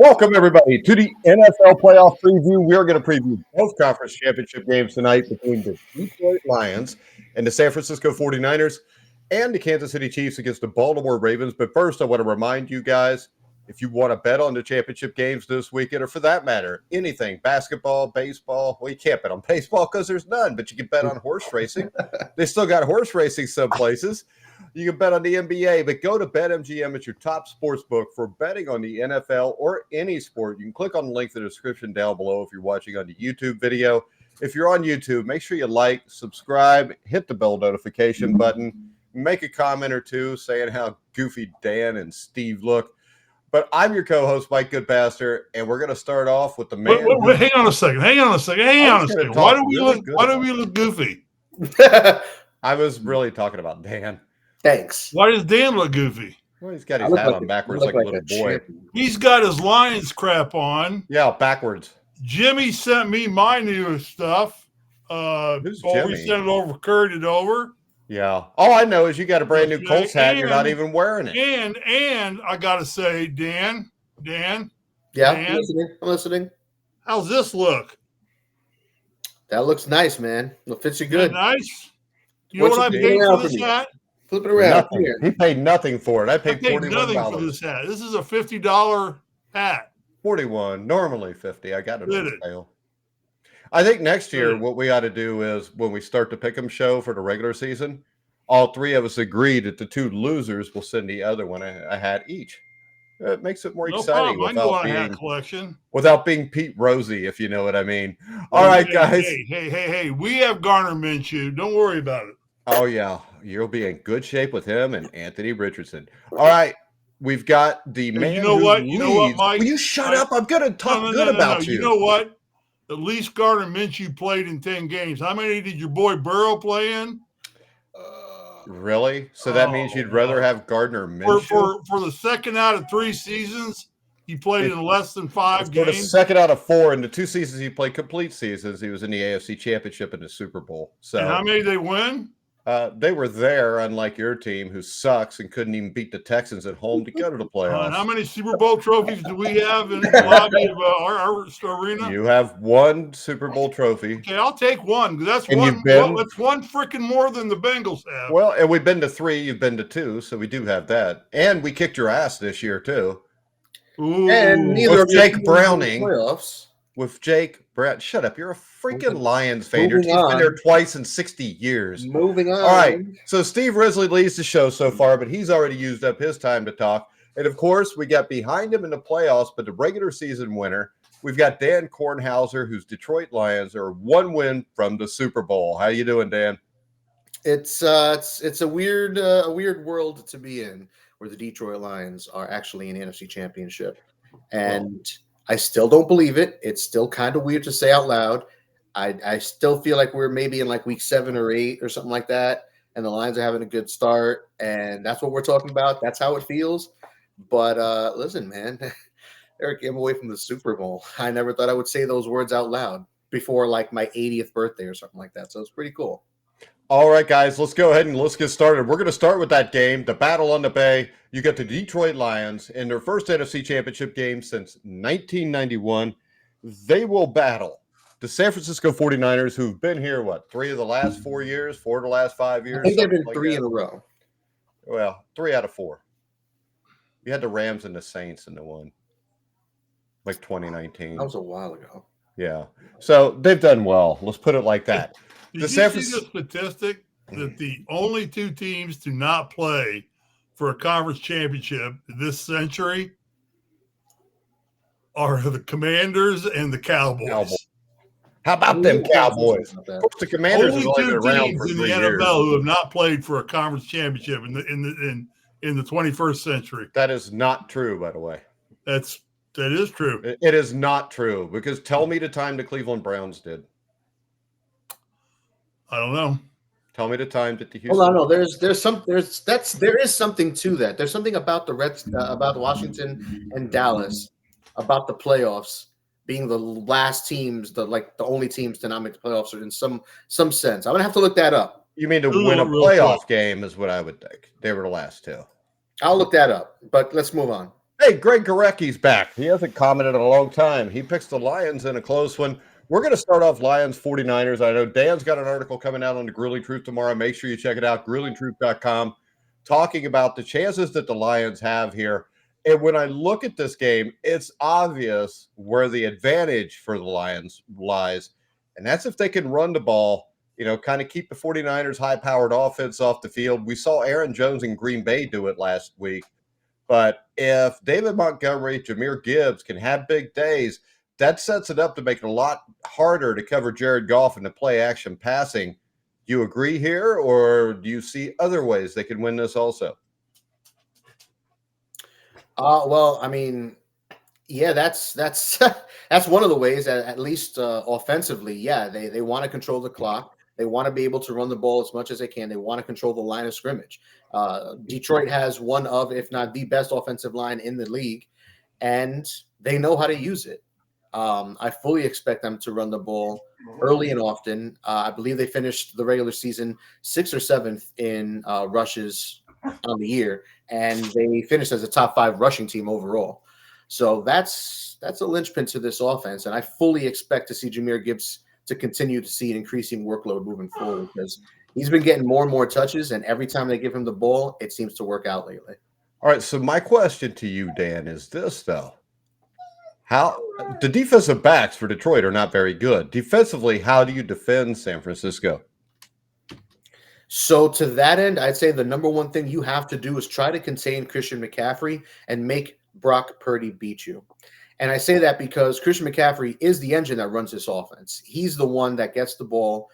Welcome, everybody, to the NFL playoff preview. We are going to preview both conference championship games tonight between the Detroit Lions and the San Francisco 49ers and the Kansas City Chiefs against the Baltimore Ravens. But first, I want to remind you guys, if you want to bet on the championship games this weekend, or for that matter, anything, basketball, baseball, well, you can't bet on baseball because there's none, but you can bet on horse racing. They still got horse racing some places. You can bet on the NBA, but go to BetMGM. It's your top sports book for betting on the NFL or any sport. You can click on the link in the description down below if you're watching on the YouTube video. If you're on YouTube, make sure you like, subscribe, hit the bell notification button, make a comment or two saying how goofy Dan and Steve look. But I'm your co-host, Mike Goodpaster, and we're going to start off with the man. Wait, hang on a second. Hang on a second. Why do we look goofy? I was really talking about Dan. Thanks. Why does Dan look goofy? Well, he's got his hat on backwards like a little boy. He's got his Lions crap on. Yeah, backwards. Jimmy sent me my new stuff. Who's Jimmy? We sent it over, carried it over. Yeah. All I know is you got a brand new Colts hat and you're not even wearing it. And I got to say, Dan. Yeah, Dan, I'm listening. How's this look? That looks nice, man. It fits you good. Nice. You know what I paid for this hat? Flip it around. He paid nothing for it. I paid $41. Nothing for this hat. This is a $50 hat. 41, normally 50. I got it on sale. I think next year what we ought to do is when we start the Pick'em show for the regular season, all three of us agree that the two losers will send the other one a hat each. It makes it more exciting without being Pete Rosie, if you know what I mean. All right, guys. Hey. We have Garner Minshew. Don't worry about it. Oh, yeah. You'll be in good shape with him and Anthony Richardson. All right. We've got the man You know what, Mike? Will you shut up? I'm going to talk good about you. You know what? At least Garner Minshew played in 10 games. How many did your boy Burrow play in? Really? So that means you'd rather have Gardner Minshew? For the second out of 3 seasons, he played in less than 5 games. For the second out of 4, in the 2 seasons he played complete seasons, he was in the AFC Championship and the Super Bowl. So and how many did they win? They were there, unlike your team, who sucks and couldn't even beat the Texans at home to go to the playoffs. How many Super Bowl trophies do we have in the lobby of our arena? You have 1 Super Bowl trophy. Okay, I'll take 1. That's one. That's 1 freaking more than the Bengals have. Well, and we've been to 3. You've been to 2, so we do have that. And we kicked your ass this year too. Ooh. And neither with Jake Browning. Playoffs. With Jake Brown. Shut up. You're a freaking Lions fan. Your team's been there twice in 60 years. Moving on. All right. So Steve Risley leads the show so far, but he's already used up his time to talk. And, of course, we got behind him in the playoffs, but the regular season winner, we've got Dan Kornhauser, whose Detroit Lions are 1 win from the Super Bowl. How you doing, Dan? It's a weird world to be in, where the Detroit Lions are actually in the NFC Championship. And I still don't believe it. It's still kind of weird to say out loud. I still feel like we're maybe in like week 7 or 8 or something like that, and the Lions are having a good start, and that's what we're talking about. That's how it feels. But listen, man, Eric came away from the Super Bowl. I never thought I would say those words out loud before like my 80th birthday or something like that. So it's pretty cool. All right, guys, let's go ahead and let's get started. We're going to start with that game, the Battle on the Bay. You got the Detroit Lions in their first NFC Championship game since 1991. They will battle the San Francisco 49ers, who've been here, 3 of the last 4 years, 4 of the last 5 years? I think they've been 3 in a row. Well, 3 out of 4. You had the Rams and the Saints in the one, like 2019. That was a while ago. Yeah. So they've done well. Let's put it like that. Did you see the statistic that the only 2 teams to not play for a conference championship this century are the Commanders and the Cowboys? How about them Cowboys? Of course, the Commanders only have only 2 been around teams for 3 in the years. NFL who have not played for a conference championship in the 21st century. That is not true, by the way. That is true. It is not true, because tell me the time the Cleveland Browns did. I don't know. Tell me the time that the Houston. Hold on, no. There is something to that. There's something about the Reds, about Washington and Dallas, about the playoffs being the last teams, the only teams to not make the playoffs, or in some sense. I'm gonna have to look that up. You mean to win a playoff game is what I would think. They were the last 2. I'll look that up. But let's move on. Hey, Greg Gorecki's back. He hasn't commented in a long time. He picks the Lions in a close one. We're going to start off Lions 49ers. I know Dan's got an article coming out on the Grueling Truth tomorrow. Make sure you check it out, gruelingtruth.com, talking about the chances that the Lions have here. And when I look at this game, it's obvious where the advantage for the Lions lies. And that's if they can run the ball, kind of keep the 49ers high-powered offense off the field. We saw Aaron Jones in Green Bay do it last week. But if David Montgomery, Jahmyr Gibbs can have big days, that sets it up to make it a lot harder to cover Jared Goff in the play action passing. Do you agree here, or do you see other ways they can win this also? Well, I mean, yeah, that's that's one of the ways. At least offensively, yeah, they want to control the clock. They want to be able to run the ball as much as they can. They want to control the line of scrimmage. Detroit has one of, if not the best offensive line in the league, and they know how to use it. I fully expect them to run the ball early and often. I believe they finished the regular season 6th or 7th in rushes on the year, and they finished as a top 5 rushing team overall. So that's a linchpin to this offense, and I fully expect to see Jahmyr Gibbs to continue to see an increasing workload moving forward, because he's been getting more and more touches, and every time they give him the ball, it seems to work out lately. All right, so my question to you, Dan, is this, though. How the defensive backs for Detroit are not very good. Defensively, how do you defend San Francisco? So to that end, I'd say the number one thing you have to do is try to contain Christian McCaffrey and make Brock Purdy beat you. And I say that because Christian McCaffrey is the engine that runs this offense. He's the one that gets the ball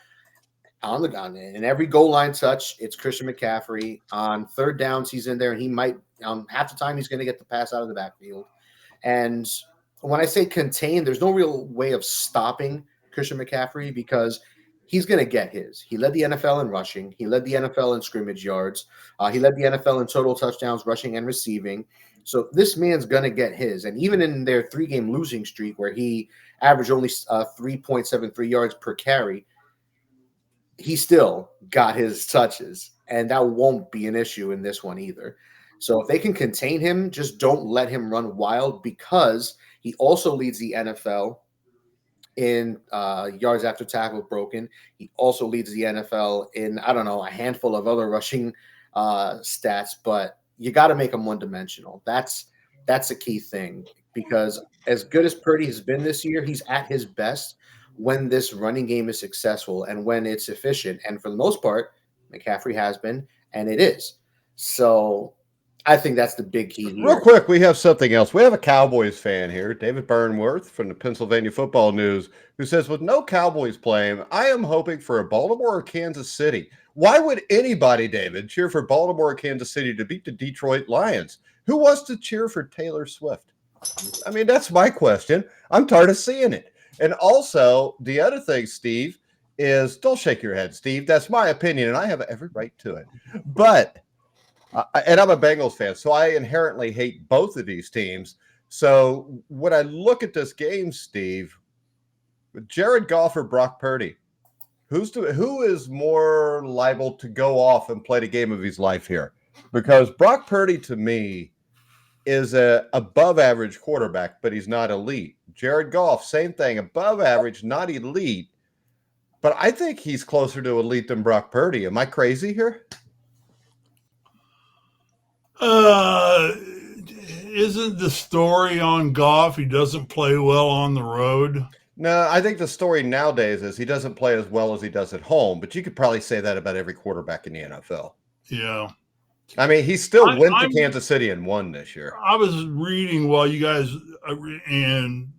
on the gun. In every goal line touch, it's Christian McCaffrey. On third downs, he's in there, and he might half the time he's going to get the pass out of the backfield. And when I say contain, there's no real way of stopping Christian McCaffrey, because he's going to get his. He led the NFL in rushing. He led the NFL in scrimmage yards. He led the NFL in total touchdowns, rushing and receiving. So this man's going to get his. And even in their 3-game losing streak, where he averaged only 3.73 yards per carry, he still got his touches. And that won't be an issue in this one either. So if they can contain him, just don't let him run wild, because he also leads the NFL in yards after tackle broken. He also leads the NFL in, a handful of other rushing stats, but you got to make him one-dimensional. That's a key thing, because as good as Purdy has been this year, he's at his best when this running game is successful and when it's efficient. And for the most part, McCaffrey has been, and it is. So I think that's the big key here. Real quick, we have something else. We have a Cowboys fan here, David Burnworth from the Pennsylvania Football News, who says, with no Cowboys playing, I am hoping for a Baltimore or Kansas City. Why would anybody, David, cheer for Baltimore or Kansas City to beat the Detroit Lions? Who wants to cheer for Taylor Swift? I mean, that's my question. I'm tired of seeing it. And also, the other thing, Steve, is, don't shake your head, Steve. That's my opinion, and I have every right to it. But and I'm a Bengals fan, so I inherently hate both of these teams. So when I look at this game, Steve, Jared Goff or Brock Purdy, who is more liable to go off and play the game of his life here? Because Brock Purdy, to me, is a above average quarterback, but he's not elite. Jared Goff, same thing, above average, not elite. But I think he's closer to elite than Brock Purdy. Am I crazy here? Isn't the story on Goff he doesn't play well on the road? No, I think the story nowadays is he doesn't play as well as he does at home, but you could probably say that about every quarterback in the NFL. Yeah. I mean, he still went to Kansas City and won this year. I was reading while you guys, and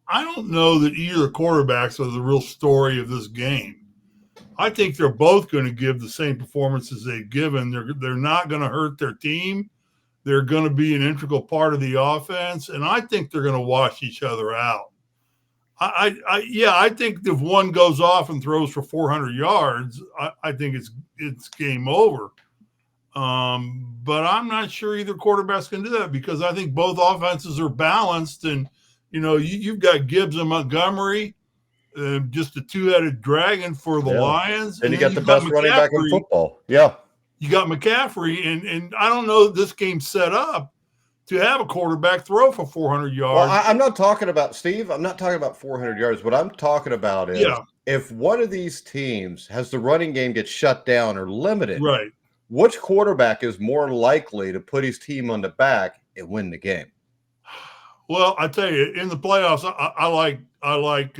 I don't know that either quarterbacks are the real story of this game. I think they're both going to give the same performances they've given. They're not going to hurt their team. They're going to be an integral part of the offense, and I think they're going to wash each other out. I think if one goes off and throws for 400 yards, I think it's game over. But I'm not sure either quarterback's going to do that, because I think both offenses are balanced, and you've got Gibbs and Montgomery. Just a two-headed dragon for the Lions. And you got the best running back in football. Yeah. You got McCaffrey, and I don't know that this game's set up to have a quarterback throw for 400 yards. Well, I'm not talking about, Steve, I'm not talking about 400 yards. What I'm talking about is if one of these teams has the running game get shut down or limited, right, which quarterback is more likely to put his team on the back and win the game? Well, I tell you, in the playoffs, I like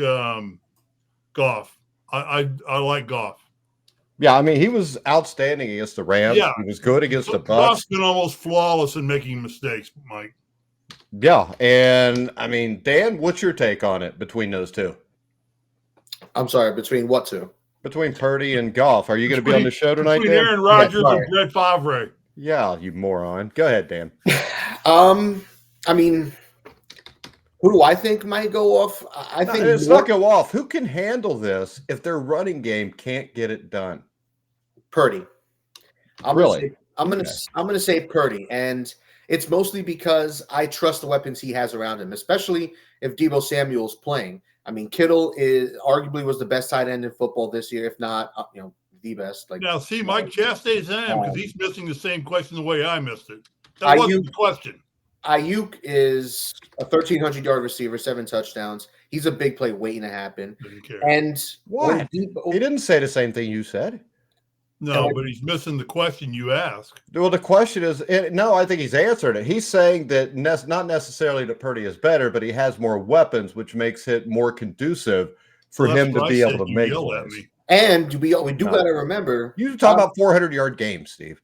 Goff. I like Goff. Yeah, I mean, he was outstanding against the Rams. Yeah. He was good against the Bucs. Goff's been almost flawless in making mistakes, Mike. Yeah, and I mean, Dan, what's your take on it between those two? I'm sorry, between what two? Between Purdy and Goff. Are you going to be on the show tonight, between Dan? Aaron Rodgers and Brett Favre. Yeah, you moron. Go ahead, Dan. I mean, who do I think might go off? I think it's not go off. Who can handle this if their running game can't get it done? Purdy. I'm gonna say Purdy, and it's mostly because I trust the weapons he has around him, especially if Deebo Samuel's playing. I mean, Kittle arguably was the best tight end in football this year, if not, the best. Like now, see, Mike chastises him because he's missing the same question the way I missed it. That wasn't the question. Ayuk is a 1,300-yard receiver, 7 touchdowns. He's a big play waiting to happen. And what? He didn't say the same thing you said. No, but he's missing the question you asked. Well, the question is, no, I think he's answered it. He's saying that not necessarily that Purdy is better, but he has more weapons, which makes it more conducive for him to be able to make plays. And we do got to remember. You talk about 400-yard games, Steve.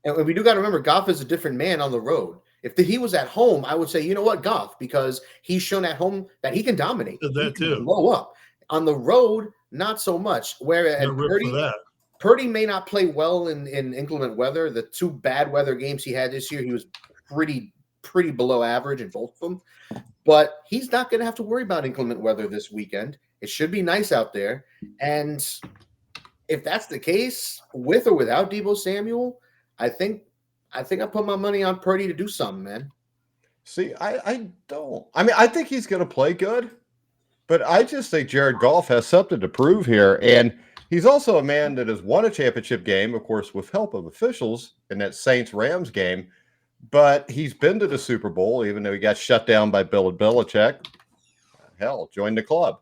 And we do got to remember, Goff is a different man on the road. If he was at home, I would say, you know what, Goff, because he's shown at home that he can dominate. That too. Blow up. On the road, not so much. Whereas Purdy may not play well in inclement weather. The 2 bad weather games he had this year, he was pretty below average in both of them. But he's not going to have to worry about inclement weather this weekend. It should be nice out there. And if that's the case, with or without Deebo Samuel, I think I put my money on Purdy to do something, man. See, I don't. I mean, I think he's going to play good, but I just think Jared Goff has something to prove here. And he's also a man that has won a championship game, of course, with help of officials in that Saints-Rams game. But he's been to the Super Bowl, even though he got shut down by Bill and Belichick. Hell, joined the club.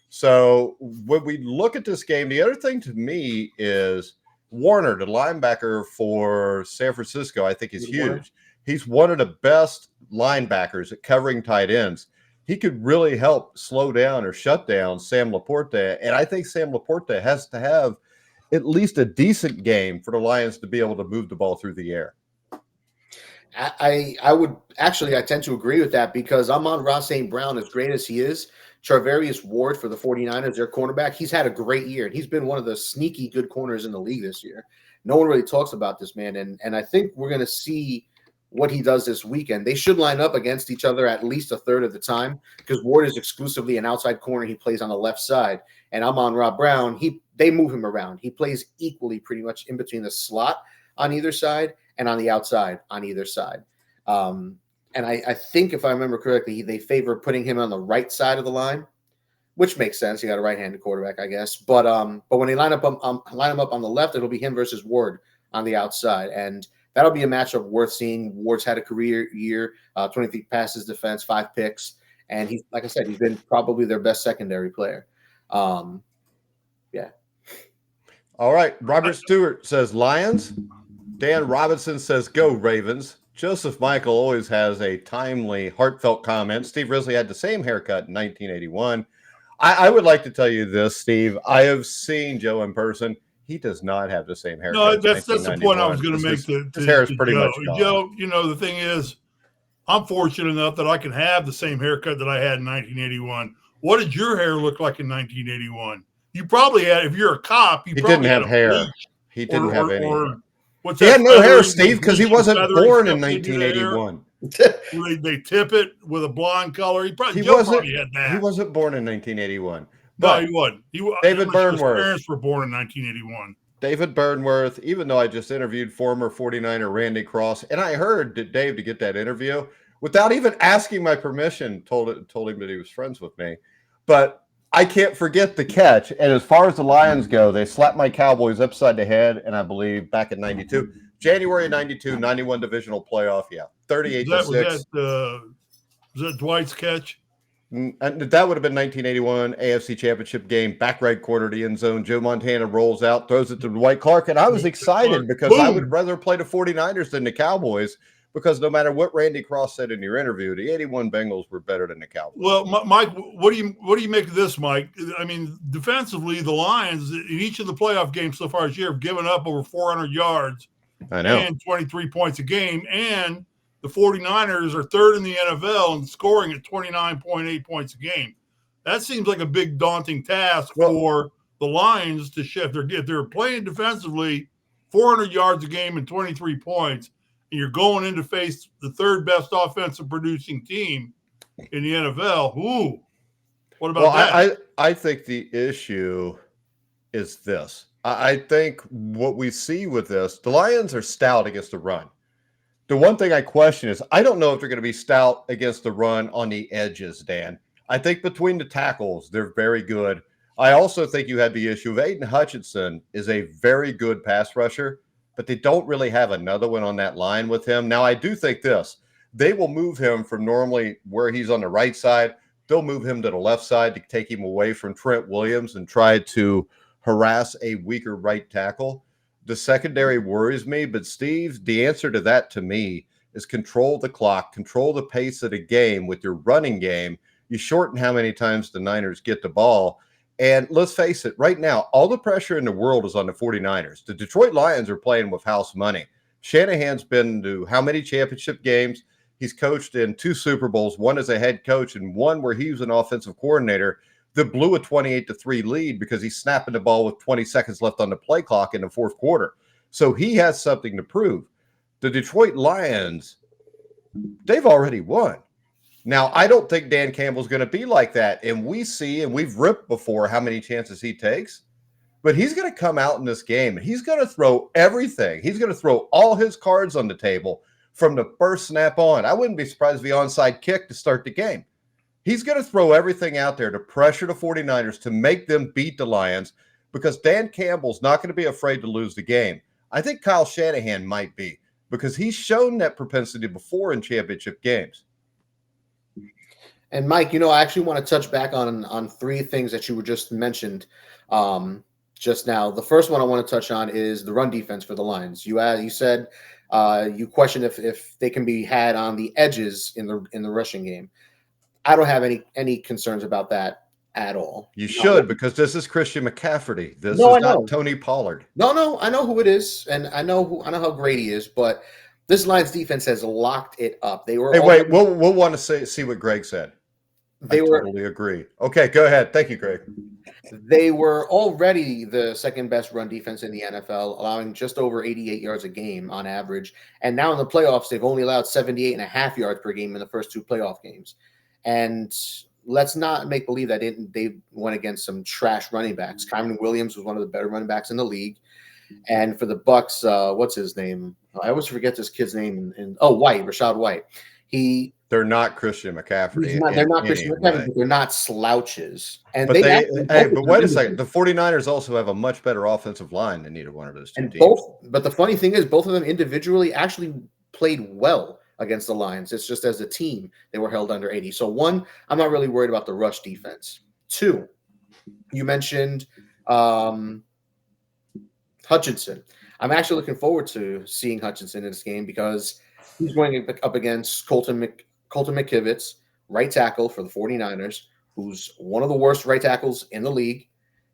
So when we look at this game, the other thing to me is Warner, the linebacker for San Francisco, I think is huge. He's one of the best linebackers at covering tight ends. He could really help slow down or shut down Sam Laporta. And I think Sam Laporta has to have at least a decent game for the Lions to be able to move the ball through the air. I tend to agree with that because Amon-Ra St. Brown, as great as he is, Charvarius Ward for the 49ers, their cornerback, he's had a great year. And he's been one of the sneaky good corners in the league this year. No one really talks about this man. And I think we're going to see what he does this weekend. They should line up against each other at least a third of the time because Ward is exclusively an outside corner. He plays on the left side. And Amon-Ra Brown, they move him around. He plays equally pretty much in between the slot on either side and on the outside on either side. And I think, if I remember correctly, they favor putting him on the right side of the line, which makes sense. You got a right-handed quarterback, I guess. But when they line him up on the left, it'll be him versus Ward on the outside, and that'll be a matchup worth seeing. Ward's had a career year, 23 passes defense, 5 picks, and he's, like I said, he's been probably their best secondary player. Yeah. All right. Robert Stewart says Lions. Dan Robinson says go Ravens. Joseph Michael always has a timely, heartfelt comment. Steve Risley had the same haircut in 1981. I would like to tell you this, Steve. I have seen Joe in person. He does not have the same haircut. No, that's the point I was going to make. His hair is pretty much gone. Joe, the thing is, I'm fortunate enough that I can have the same haircut that I had in 1981. What did your hair look like in 1981? You probably had, if you're a cop, he didn't have hair. He didn't have any. He had no hair, Steve, because he wasn't born in 1981. They tip it with a blonde color. Joe probably had that. He wasn't born in 1981. No, he wasn't. David Burnworth. His parents were born in 1981. David Burnworth, even though I just interviewed former 49er Randy Cross, and I heard that Dave, to get that interview, without even asking my permission, told him that he was friends with me. But I can't forget the catch. And as far as the Lions go, they slapped my Cowboys upside the head, and I believe back in 92. January 92, 91 divisional playoff. Yeah. 38-6. Was that Dwight's catch? And that would have been 1981 AFC Championship game, back right corner of the end zone. Joe Montana rolls out, throws it to Dwight Clark, and I was excited because Boom. I would rather play the 49ers than the Cowboys because no matter what Randy Cross said in your interview, the 81 Bengals were better than the Cowboys. Well, Mike, what do you make of this, Mike? I mean, defensively, the Lions in each of the playoff games so far this year have given up over 400 yards and 23 points a game, and the 49ers are third in the NFL in scoring at 29.8 points a game. That seems like a big daunting task for the Lions to shift. If they're playing defensively, 400 yards a game and 23 points, and you're going in to face the third best offensive producing team in the NFL. Ooh, what about that? I think the issue is this. I think what we see with this, the Lions are stout against the run. The one thing I question is I don't know if they're going to be stout against the run on the edges, Dan. I think between the tackles, they're very good. I also think you had the issue of Aiden Hutchinson is a very good pass rusher, but they don't really have another one on that line with him. Now, I do think this. They will move him from normally where he's on the right side. They'll move him to the left side to take him away from Trent Williams and try to harass a weaker right tackle. The secondary worries me, but Steve, the answer to that to me is control the clock, control the pace of the game with your running game. You shorten how many times the Niners get the ball. And let's face it, right now, all the pressure in the world is on the 49ers. The Detroit Lions are playing with house money. Shanahan's been to how many championship games? He's coached in 2 Super Bowls, one as a head coach and one where he was an offensive coordinator that blew a 28-3 lead because he's snapping the ball with 20 seconds left on the play clock in the fourth quarter. So he has something to prove. The Detroit Lions, they've already won. Now, I don't think Dan Campbell's going to be like that. And we see, and we've ripped before how many chances he takes. But he's going to come out in this game and he's going to throw everything. He's going to throw all his cards on the table from the first snap on. I wouldn't be surprised if the onside kick to start the game. He's going to throw everything out there to pressure the 49ers to make them beat the Lions because Dan Campbell's not going to be afraid to lose the game. I think Kyle Shanahan might be because he's shown that propensity before in championship games. And Mike, I actually want to touch back on 3 things that you were just mentioned just now. The first one I want to touch on is the run defense for the Lions. You said you questioned if they can be had on the edges in the rushing game. I don't have any concerns about that at all. You should, because this is Christian McCaffrey. This is not Tony Pollard. No, I know who it is, and I know how great he is, but this Lions defense has locked it up. They were. Hey, wait, we'll want to see what Greg said. I totally agree. Okay, go ahead. Thank you, Greg. They were already the second best run defense in the NFL, allowing just over 88 yards a game on average. And now in the playoffs, they've only allowed 78.5 yards per game in the first 2 playoff games. And let's not make believe that they went against some trash running backs. Kyron Williams was one of the better running backs in the league. And for the Bucks, what's his name? I always forget this kid's name. White, Rashad White. They're not Christian McCaffrey. They're not Christian McCaffrey, but they're not slouches. And but wait a second. The 49ers also have a much better offensive line than either one of those two teams. But the funny thing is, both of them individually actually played well against the Lions. It's just as a team, they were held under 80. So 1, I'm not really worried about the rush defense. 2, you mentioned Hutchinson. I'm actually looking forward to seeing Hutchinson in this game because he's going up against Colton McKivitz, right tackle for the 49ers, who's one of the worst right tackles in the league.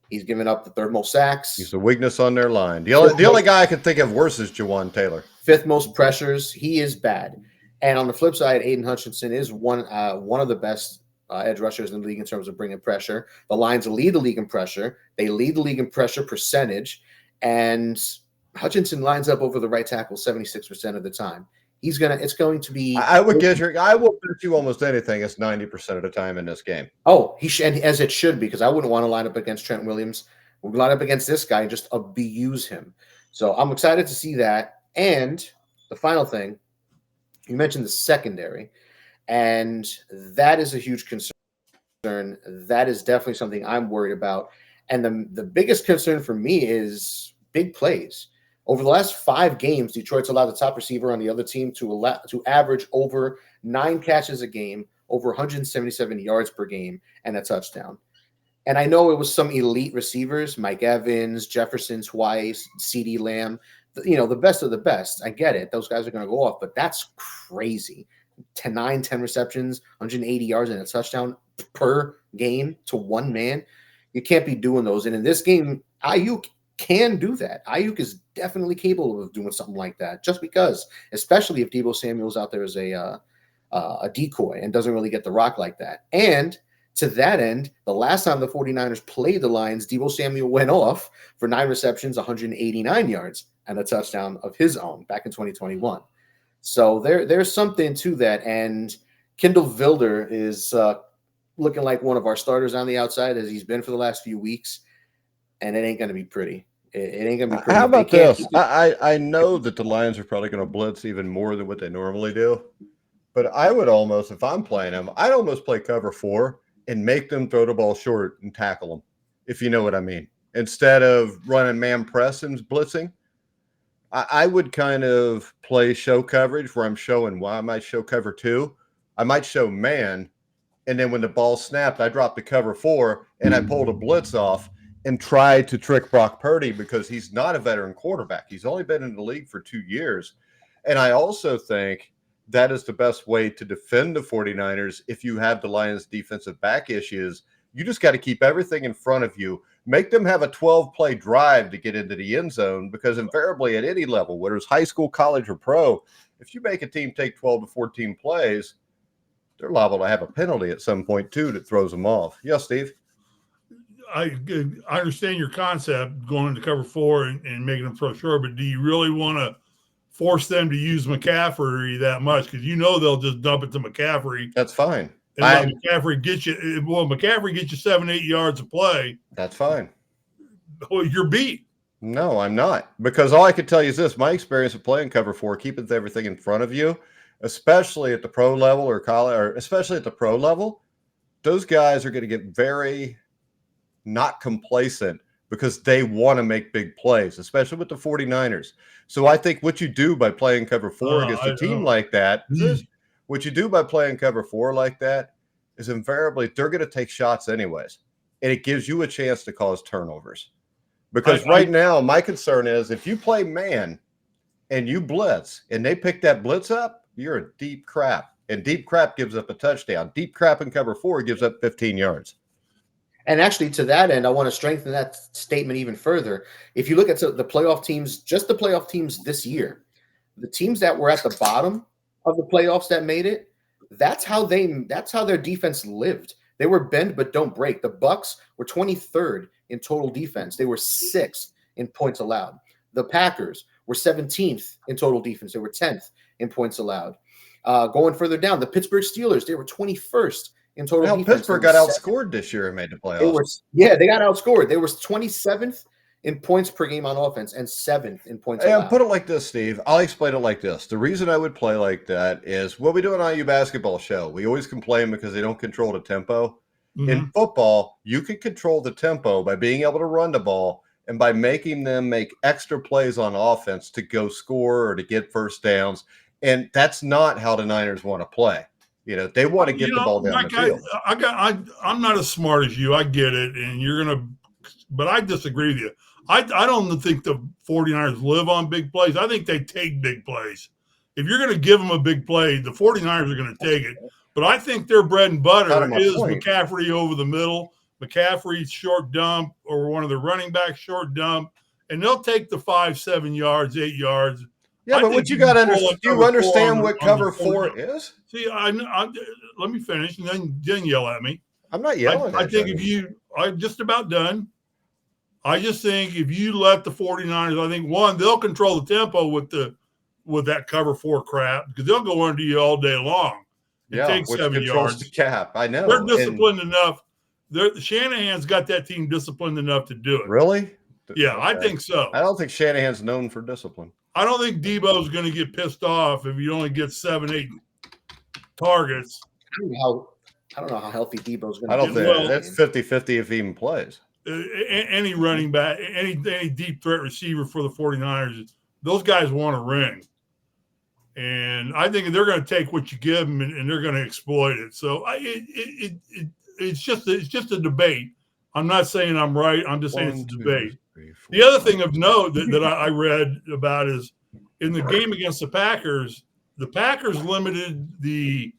He's given up the 3rd most sacks. He's a weakness on their line. The only guy I can think of worse is Jawan Taylor. 5th most pressures. He is bad. And on the flip side, Aiden Hutchinson is one of the best edge rushers in the league in terms of bringing pressure. The Lions lead the league in pressure. They lead the league in pressure percentage. And Hutchinson lines up over the right tackle 76% of the time. It's going to be. I will bet you almost anything. It's 90% of the time in this game. Oh, as it should be, because I wouldn't want to line up against Trent Williams. We'll line up against this guy and just abuse him. So I'm excited to see that. And the final thing, you mentioned the secondary, and that is a huge concern. that is definitely something I'm worried about. And the biggest concern for me is big plays. Over the last 5 games, Detroit's allowed the top receiver on the other team to average over 9 catches a game, over 177 yards per game, and a touchdown. And I know it was some elite receivers, Mike Evans, Jefferson twice, CeeDee Lamb, the best of the best. I get it. Those guys are going to go off, but that's crazy. 10 receptions, 180 yards, and a touchdown per game to one man. You can't be doing those. And in this game, Ayuk can do that. Ayuk is definitely capable of doing something like that, just because, especially if Deebo Samuel's out there as a decoy and doesn't really get the rock like that. And to that end, the last time the 49ers played the Lions, Deebo Samuel went off for 9 receptions, 189 yards, and a touchdown of his own back in 2021. So there's something to that. And Kendall Vilder is looking like one of our starters on the outside, as he's been for the last few weeks, and it ain't going to be pretty. It ain't going to be pretty. How about this? I know that the Lions are probably going to blitz even more than what they normally do, but I would almost, if I'm playing them, I'd almost play cover 4 and make them throw the ball short and tackle them, if you know what I mean. Instead of running man press and blitzing, I would kind of play show coverage where I'm showing why I might show cover 2. I might show man, and then when the ball snapped, I dropped the cover 4 and I pulled a blitz off and tried to trick Brock Purdy because he's not a veteran quarterback. He's only been in the league for 2 years. And I also think that is the best way to defend the 49ers. If you have the Lions defensive back issues, you just got to keep everything in front of you. Make them have a 12-play drive to get into the end zone, because invariably at any level, whether it's high school, college, or pro, if you make a team take 12 to 14 plays, they're liable to have a penalty at some point too that throws them off. Yes, Steve? I understand your concept going into cover 4 and making them throw short, but do you really want to force them to use McCaffrey that much? Because they'll just dump it to McCaffrey. That's fine. And McCaffrey gets you. Well, McCaffrey gets you 7-8 yards of play. That's fine. Well, you're beat. No, I'm not, because all I can tell you is this: my experience of playing cover 4, keeping everything in front of you, especially at the pro level or college, or especially at the pro level, those guys are going to get very not complacent because they want to make big plays, especially with the 49ers. So I think what you do by playing cover 4 against a team like that, what you do by playing cover 4 like that is invariably they're going to take shots anyways. And it gives you a chance to cause turnovers. Because right now, my concern is if you play man and you blitz and they pick that blitz up, you're a deep crap. And deep crap gives up a touchdown. Deep crap in cover 4 gives up 15 yards. And actually, to that end, I want to strengthen that statement even further. If you look at the playoff teams, just the playoff teams this year, the teams that were at the bottom of the playoffs that made it, that's how their defense lived. They were bend but don't break. The Bucs were 23rd in total defense. They were 6th in points allowed. The Packers were 17th in total defense. They were 10th in points allowed. Going further down, the Pittsburgh Steelers, they were 21st in total defense. Pittsburgh got outscored this year and made the playoffs. They got outscored. They were 27th in points per game on offense and 7th in points allowed. Put it like this, Steve. I'll explain it like this. The reason I would play like that is what we do on IU basketball show. We always complain because they don't control the tempo. Mm-hmm. In football, you can control the tempo by being able to run the ball and by making them make extra plays on offense to go score or to get first downs. And that's not how the Niners want to play. They want to get the ball down the field. I'm not as smart as you. I get it. And but I disagree with you. I don't think the 49ers live on big plays. I think they take big plays. If you're going to give them a big play, the 49ers are going to take it. But I think their bread and butter is McCaffrey over the middle, McCaffrey's short dump, or one of the running backs short dump, and they'll take the 5-7 yards, 8 yards. Yeah, but what you got to understand, do you understand what cover 4 is? See, I let me finish, and then yell at me. I'm not yelling. I think I'm just about done. I just think if you let the 49ers, I think, one, they'll control the tempo with that cover 4 crap, because they'll go under you all day long. It takes 7 yards. The cap. I know. They're disciplined enough. Shanahan's got that team disciplined enough to do it. Really? Yeah, okay. I think so. I don't think Shanahan's known for discipline. I don't think Debo's going to get pissed off if you only get 7-8 targets. I don't know how healthy Debo's going I to don't be. think that's 50-50 if he even plays. Any running back, any deep threat receiver for the 49ers, those guys want to ring. And I think they're going to take what you give them and they're going to exploit it. So it's just a debate. I'm not saying I'm right. I'm just saying it's a debate. 3, 4, the other thing of note that I read about is in the game against the Packers limited the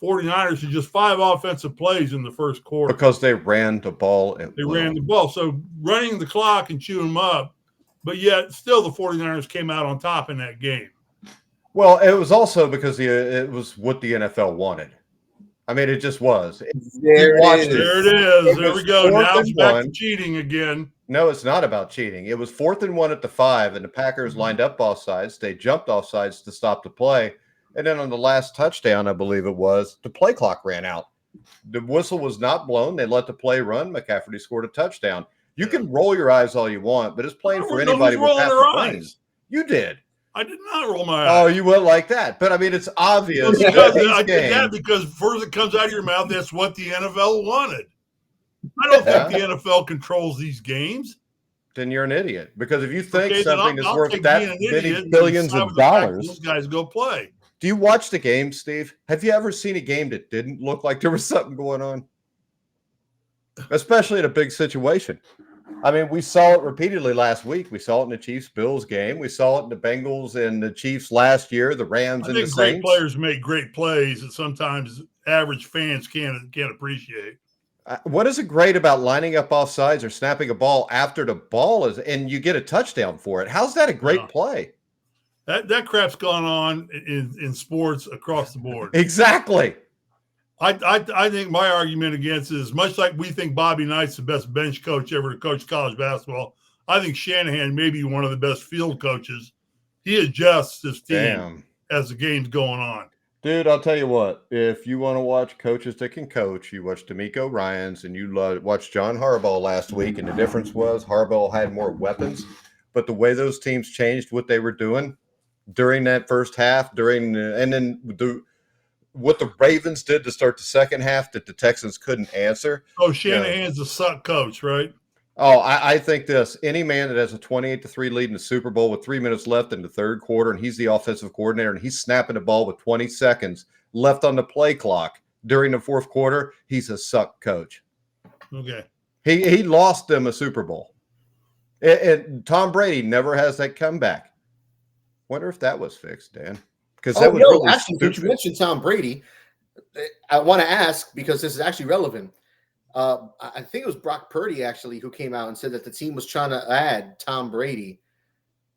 49ers to just 5 offensive plays in the first quarter. Because they ran the ball. Ran the ball. So running the clock and chewing them up, but yet still the 49ers came out on top in that game. Well, it was also because it was what the NFL wanted. I mean, it just was. There it is. There it is. There we go. Now it's back to cheating again. No, it's not about cheating. It was 4th and 1 at the 5, and the Packers lined up off sides. They jumped off sides to stop the play. And then on the last touchdown, I believe it was, the play clock ran out. The whistle was not blown. They let the play run. McCaffrey scored a touchdown. You can roll your eyes all you want, but it's playing for anybody with half the brains. You did. I did not roll my eyes. Oh, you went like that. But, I mean, it's obvious. I did that because first it comes out of your mouth, that's what the NFL wanted. I don't think the NFL controls these games. Then you're an idiot. Because if you think something is worth that many billions of dollars. Those guys go play. Do you watch the game, Steve? Have you ever seen a game that didn't look like there was something going on? Especially in a big situation. I mean, we saw it repeatedly last week. We saw it in the Chiefs-Bills game. We saw it in the Bengals and the Chiefs last year, the Rams and the Saints. Great players make great plays that sometimes average fans can't appreciate. What is it great about lining up off sides or snapping a ball after the ball is, and you get a touchdown for it? How's that a great play? That crap's gone on in sports across the board. Exactly. I think my argument against is much like we think Bobby Knight's the best bench coach ever to coach college basketball. I think Shanahan may be one of the best field coaches. He adjusts his team as the game's going on. Dude, I'll tell you what. If you want to watch coaches that can coach, you watch D'Amico Ryans and you watched John Harbaugh last week, and the difference was Harbaugh had more weapons, but the way those teams changed what they were doing during that first half, what the Ravens did to start the second half that the Texans couldn't answer. Oh, Shanahan's a suck coach, right? Oh, I think this. Any man that has a 28-3 lead in the Super Bowl with 3 minutes left in the third quarter, and he's the offensive coordinator, and he's snapping the ball with 20 seconds left on the play clock during the fourth quarter, he's a suck coach. Okay. He lost them a Super Bowl. And Tom Brady never has that comeback. Wonder if that was fixed, Dan. Because that was really actually, since you mentioned Tom Brady, I want to ask, because this is actually relevant. I think it was Brock Purdy, actually, who came out and said that the team was trying to add Tom Brady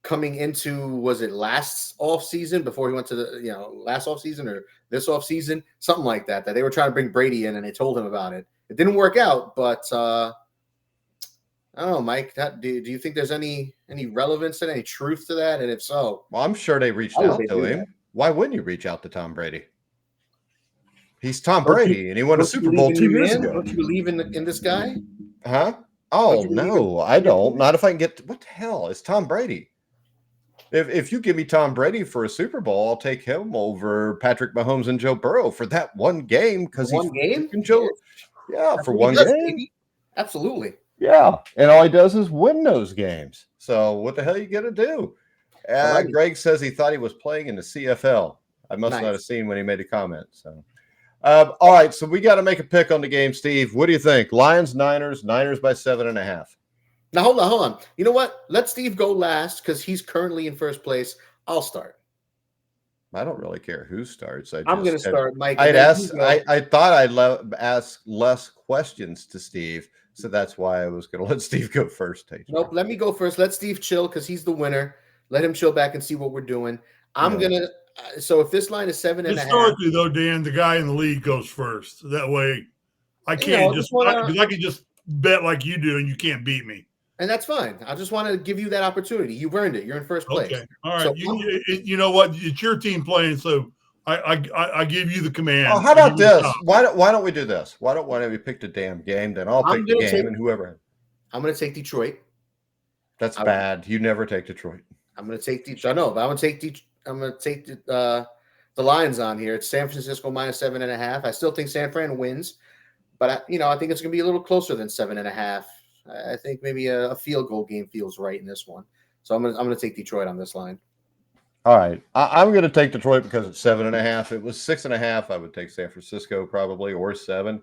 coming into, was it last offseason before he went to the, last offseason or this offseason? Something like that, that they were trying to bring Brady in and they told him about it. It didn't work out, but I don't know, Mike, do you think there's any relevance and any truth to that? And if so, well, I'm sure they reached out to him. Why wouldn't you reach out to Tom Brady? He's Tom Brady, and he won a Super Bowl 2 years ago. Don't you believe in this guy? Huh? Oh, no, I don't. Not if I can get – what the hell? It's Tom Brady. If you give me Tom Brady for a Super Bowl, I'll take him over Patrick Mahomes and Joe Burrow for that one game because he's Joe. Yeah, for one game. Baby. Absolutely. Yeah, and all he does is win those games. So what the hell are you going to do? Greg says he thought he was playing in the CFL. I must not have seen when he made a comment. So, all right, so we got to make a pick on the game, Steve. What do you think? Lions, Niners by 7.5. Now, hold on. You know what? Let Steve go last because he's currently in first place. I'll start. I don't really care who starts. I'm going to start, Mike. I thought I'd ask less questions to Steve, so that's why I was going to let Steve go first. Nope, let me go first. Let Steve chill because he's the winner. Let him chill back and see what we're doing. I'm going to so if this line is 7.5. Historically, though, Dan, the guy in the league goes first. That way I can't I can just bet like you do and you can't beat me. And that's fine. I just want to give you that opportunity. You've earned it. You're in first place. Okay. All right. So, you know what? It's your team playing, so I give you the command. Oh, how about this? Why don't we do this? Why don't we pick the damn game? Then I'll pick the game and whoever. I'm going to take Detroit. That's bad. You never take Detroit. I'm going to take Detroit. I know, but I'm going to take the Lions on here. It's San Francisco minus 7.5. I still think San Fran wins. but I think it's going to be a little closer than 7.5. I think maybe a field goal game feels right in this one. So I'm gonna take Detroit on this line. All right. I'm going to take Detroit because it's 7.5. If it was 6.5, I would take San Francisco probably, or 7.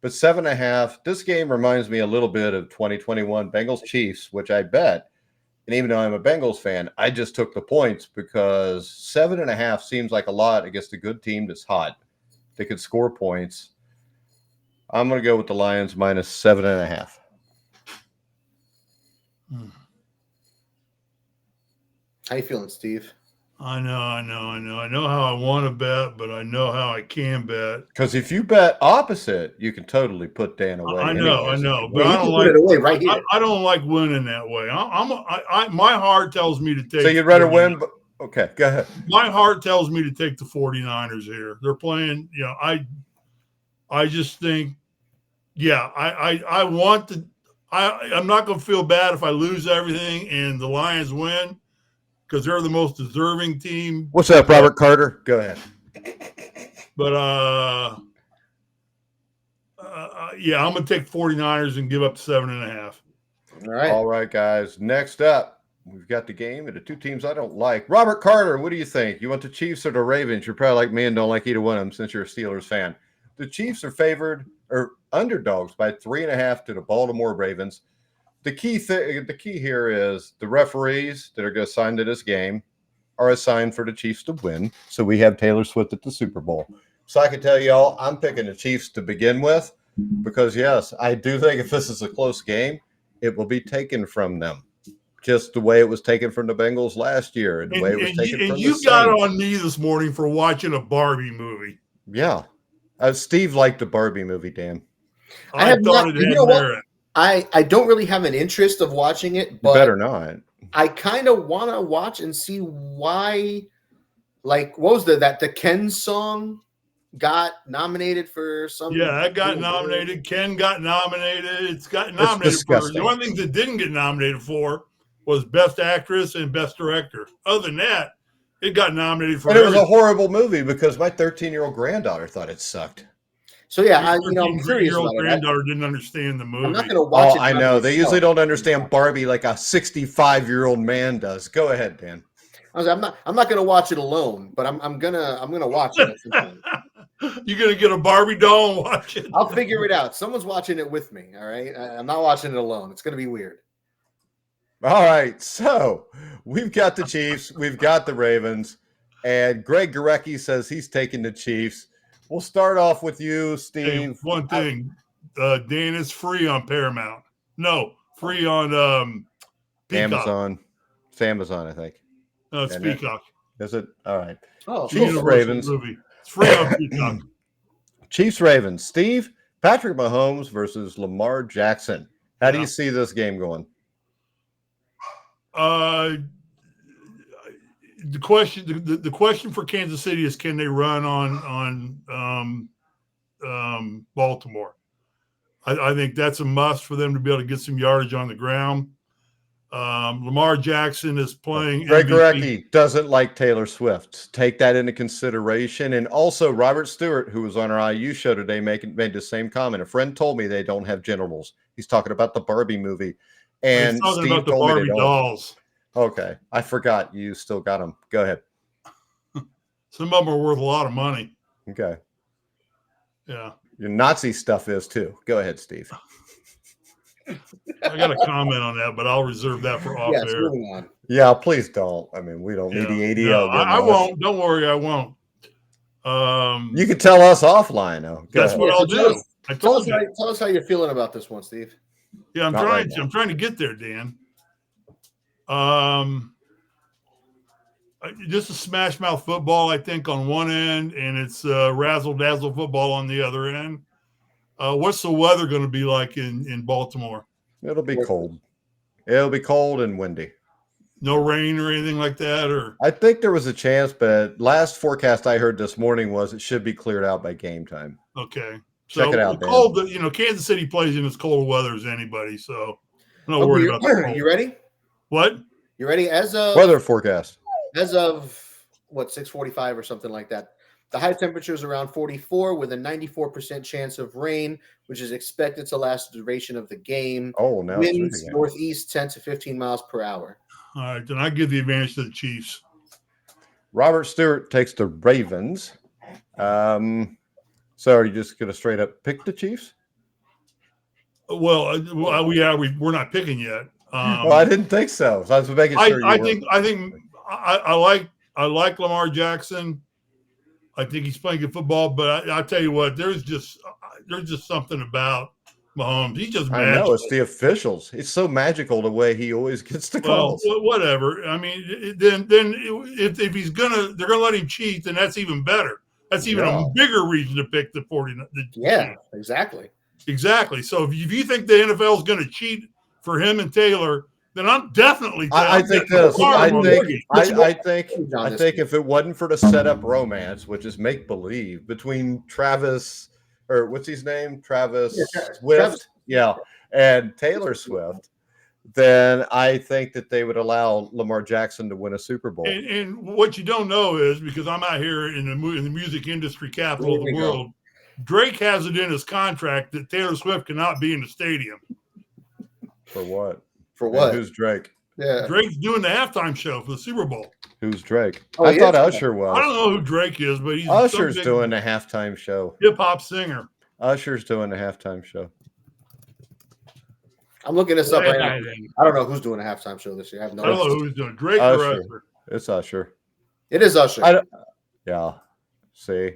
But 7.5, this game reminds me a little bit of 2021 Bengals Chiefs, which I bet. And even though I'm a Bengals fan, I just took the points because 7.5 seems like a lot against a good team that's hot. They could score points. I'm going to go with the Lions minus 7.5. How you feeling, Steve? I know how I want to bet, but I know how I can bet. Because if you bet opposite, you can totally put Dan away. I know, but Yeah, I you don't can like put it away right here. I don't like winning that way. My heart tells me to take. So you'd rather win? But, okay, go ahead. My heart tells me to take the 49ers here. They're playing. I just think, I want to. I'm not going to feel bad if I lose everything and the Lions win, because they're the most deserving team. What's up, Robert Carter? Go ahead. But I'm going to take 49ers and give up 7.5. All right, guys. Next up, we've got the game of the two teams I don't like. Robert Carter, what do you think? You want the Chiefs or the Ravens? You're probably like me and don't like either one of them since you're a Steelers fan. The Chiefs are favored or underdogs by 3.5 to the Baltimore Ravens. The key here is the referees that are going to assign to this game are assigned for the Chiefs to win. So we have Taylor Swift at the Super Bowl. So I can tell y'all, I'm picking the Chiefs to begin with because, yes, I do think if this is a close game, it will be taken from them. Just the way it was taken from the Bengals last year. And the way it was taken from the Saints. You got on me this morning for watching a Barbie movie. Yeah. Steve liked the Barbie movie, Dan. I thought it had merit. I don't really have an interest of watching it, but you better not. I kind of want to watch and see why. Like, what was the Ken song got nominated for some? Yeah, that got nominated. Ken got nominated. It's got nominated for. The only thing that didn't get nominated for was Best Actress and Best Director. Other than that, it got nominated for. And it was a horrible movie because my 13-year-old granddaughter thought it sucked. So yeah, I'm curious about it. Granddaughter didn't understand the movie. I'm not going to watch it. I know they usually don't understand Barbie like a 65-year-old man does. Go ahead, Dan. I'm not going to watch it alone, but I'm gonna watch it. You're gonna get a Barbie doll and watch it. I'll figure it out. Someone's watching it with me. All right, I'm not watching it alone. It's gonna be weird. All right, so we've got the Chiefs, we've got the Ravens, and Greg Gorecki says he's taking the Chiefs. We'll start off with you, Steve. Hey, one thing, Dan is free on Paramount. No, free on Peacock. Amazon. It's Amazon, I think. No, it's Peacock. Is it? All right. Oh, Chiefs Ravens. Movie. It's free on Peacock. Chiefs Ravens. Steve, Patrick Mahomes versus Lamar Jackson. How do you see this game going? The question for Kansas City is, can they run on Baltimore? I think that's a must for them to be able to get some yardage on the ground. Lamar Jackson is playing. Greg Gorecki doesn't like Taylor Swift. Take that into consideration. And also Robert Stewart, who was on our IU show today, made the same comment. A friend told me they don't have genitals. He's talking about the Barbie movie. And he's talking Steve about the told Barbie me they don't. dolls. Okay. I forgot you still got them. Go ahead. Some of them are worth a lot of money. Okay. Yeah. Your Nazi stuff is too. Go ahead, Steve. I got a comment on that, but I'll reserve that for off air. Moving on. Yeah, please don't. I mean, we don't need the ADL. No, I won't. Don't worry, I won't. You can tell us offline, though. That's what I'll do. Tell us how you're feeling about this one, Steve. Yeah, I'm trying to get there, Dan. Just a smash mouth football, I think, on one end, and it's razzle dazzle football on the other end. What's the weather going to be like in Baltimore? It'll be cold. It'll be cold and windy. No rain or anything like that, or I think there was a chance, but last forecast I heard this morning was it should be cleared out by game time. Okay, check it out. Cold, Kansas City plays in as cold weather as anybody, so I'm not worried about that. You ready? What? You ready? As of weather forecast. As of what 6:45 or something like that. The high temperature is around 44 with a 94% chance of rain, which is expected to last the duration of the game. Oh, now it's Winds again. northeast 10 to 15 miles per hour. All right, then I give the advantage to the Chiefs. Robert Stewart takes the Ravens. So are you just going to straight up pick the Chiefs? Well, we're not picking yet. Well, I didn't think so. So I was making sure I like Lamar Jackson. I think he's playing good football, but I tell you what, there's just something about Mahomes. He's just magical. I know it's the officials. It's so magical the way he always gets the calls. Well, whatever. I mean, then if they're gonna let him cheat, then that's even better. That's even a bigger reason to pick the 49. Yeah, exactly. Exactly. So if you think the NFL is going to cheat for him and Taylor, then I'm definitely. I think if it wasn't for the setup romance, which is make believe between Travis or what's his name, Travis Swift, and Taylor Swift, then I think that they would allow Lamar Jackson to win a Super Bowl. And what you don't know is, because I'm out here in the music industry capital of the world, Drake has it in his contract that Taylor Swift cannot be in the stadium. For what? For what? And who's Drake? Yeah, Drake's doing the halftime show for the Super Bowl. Who's Drake? I thought Usher was. I don't know who Drake is, but he's Usher's doing the halftime show. Hip hop singer. Usher's doing the halftime show. I'm looking this up right now. I don't know who's doing a halftime show this year. I don't know who's doing Drake or Usher. It's Usher. It is Usher. Yeah. See,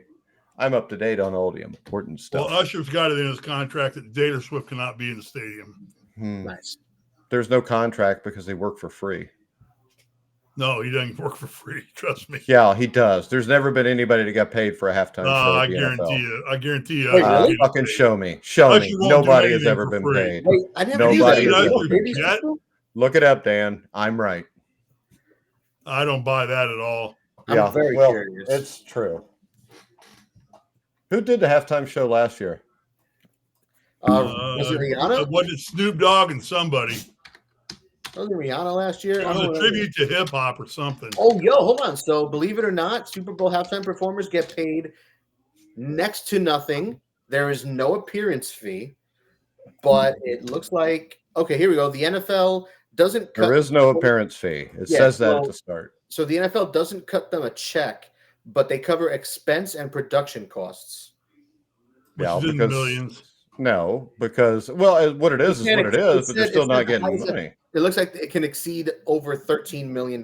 I'm up to date on all the important stuff. Well, Usher's got it in his contract that Taylor Swift cannot be in the stadium. Nice. There's no contract because they work for free. No, he doesn't work for free. Trust me. Yeah, he does. There's never been anybody that got paid for a halftime show. I guarantee you. Wait, really? Fucking show me. Show me. Nobody has ever been paid. Wait, I didn't Nobody has ever been paid. Look it up, Dan. I'm right. I don't buy that at all. I'm very curious. It's true. Who did the halftime show last year? Was it Rihanna? Was it Snoop Dogg and somebody? Was it Rihanna last year? It was a tribute to hip hop or something. Oh, hold on. So, believe it or not, Super Bowl halftime performers get paid next to nothing. There is no appearance fee, but it looks like here we go. The NFL doesn't. There is no appearance fee. It says that at the start. So the NFL doesn't cut them a check, but they cover expense and production costs. Which is in millions. No, because what it is what it is, but they're still not getting money. It looks like it can exceed over $13 million.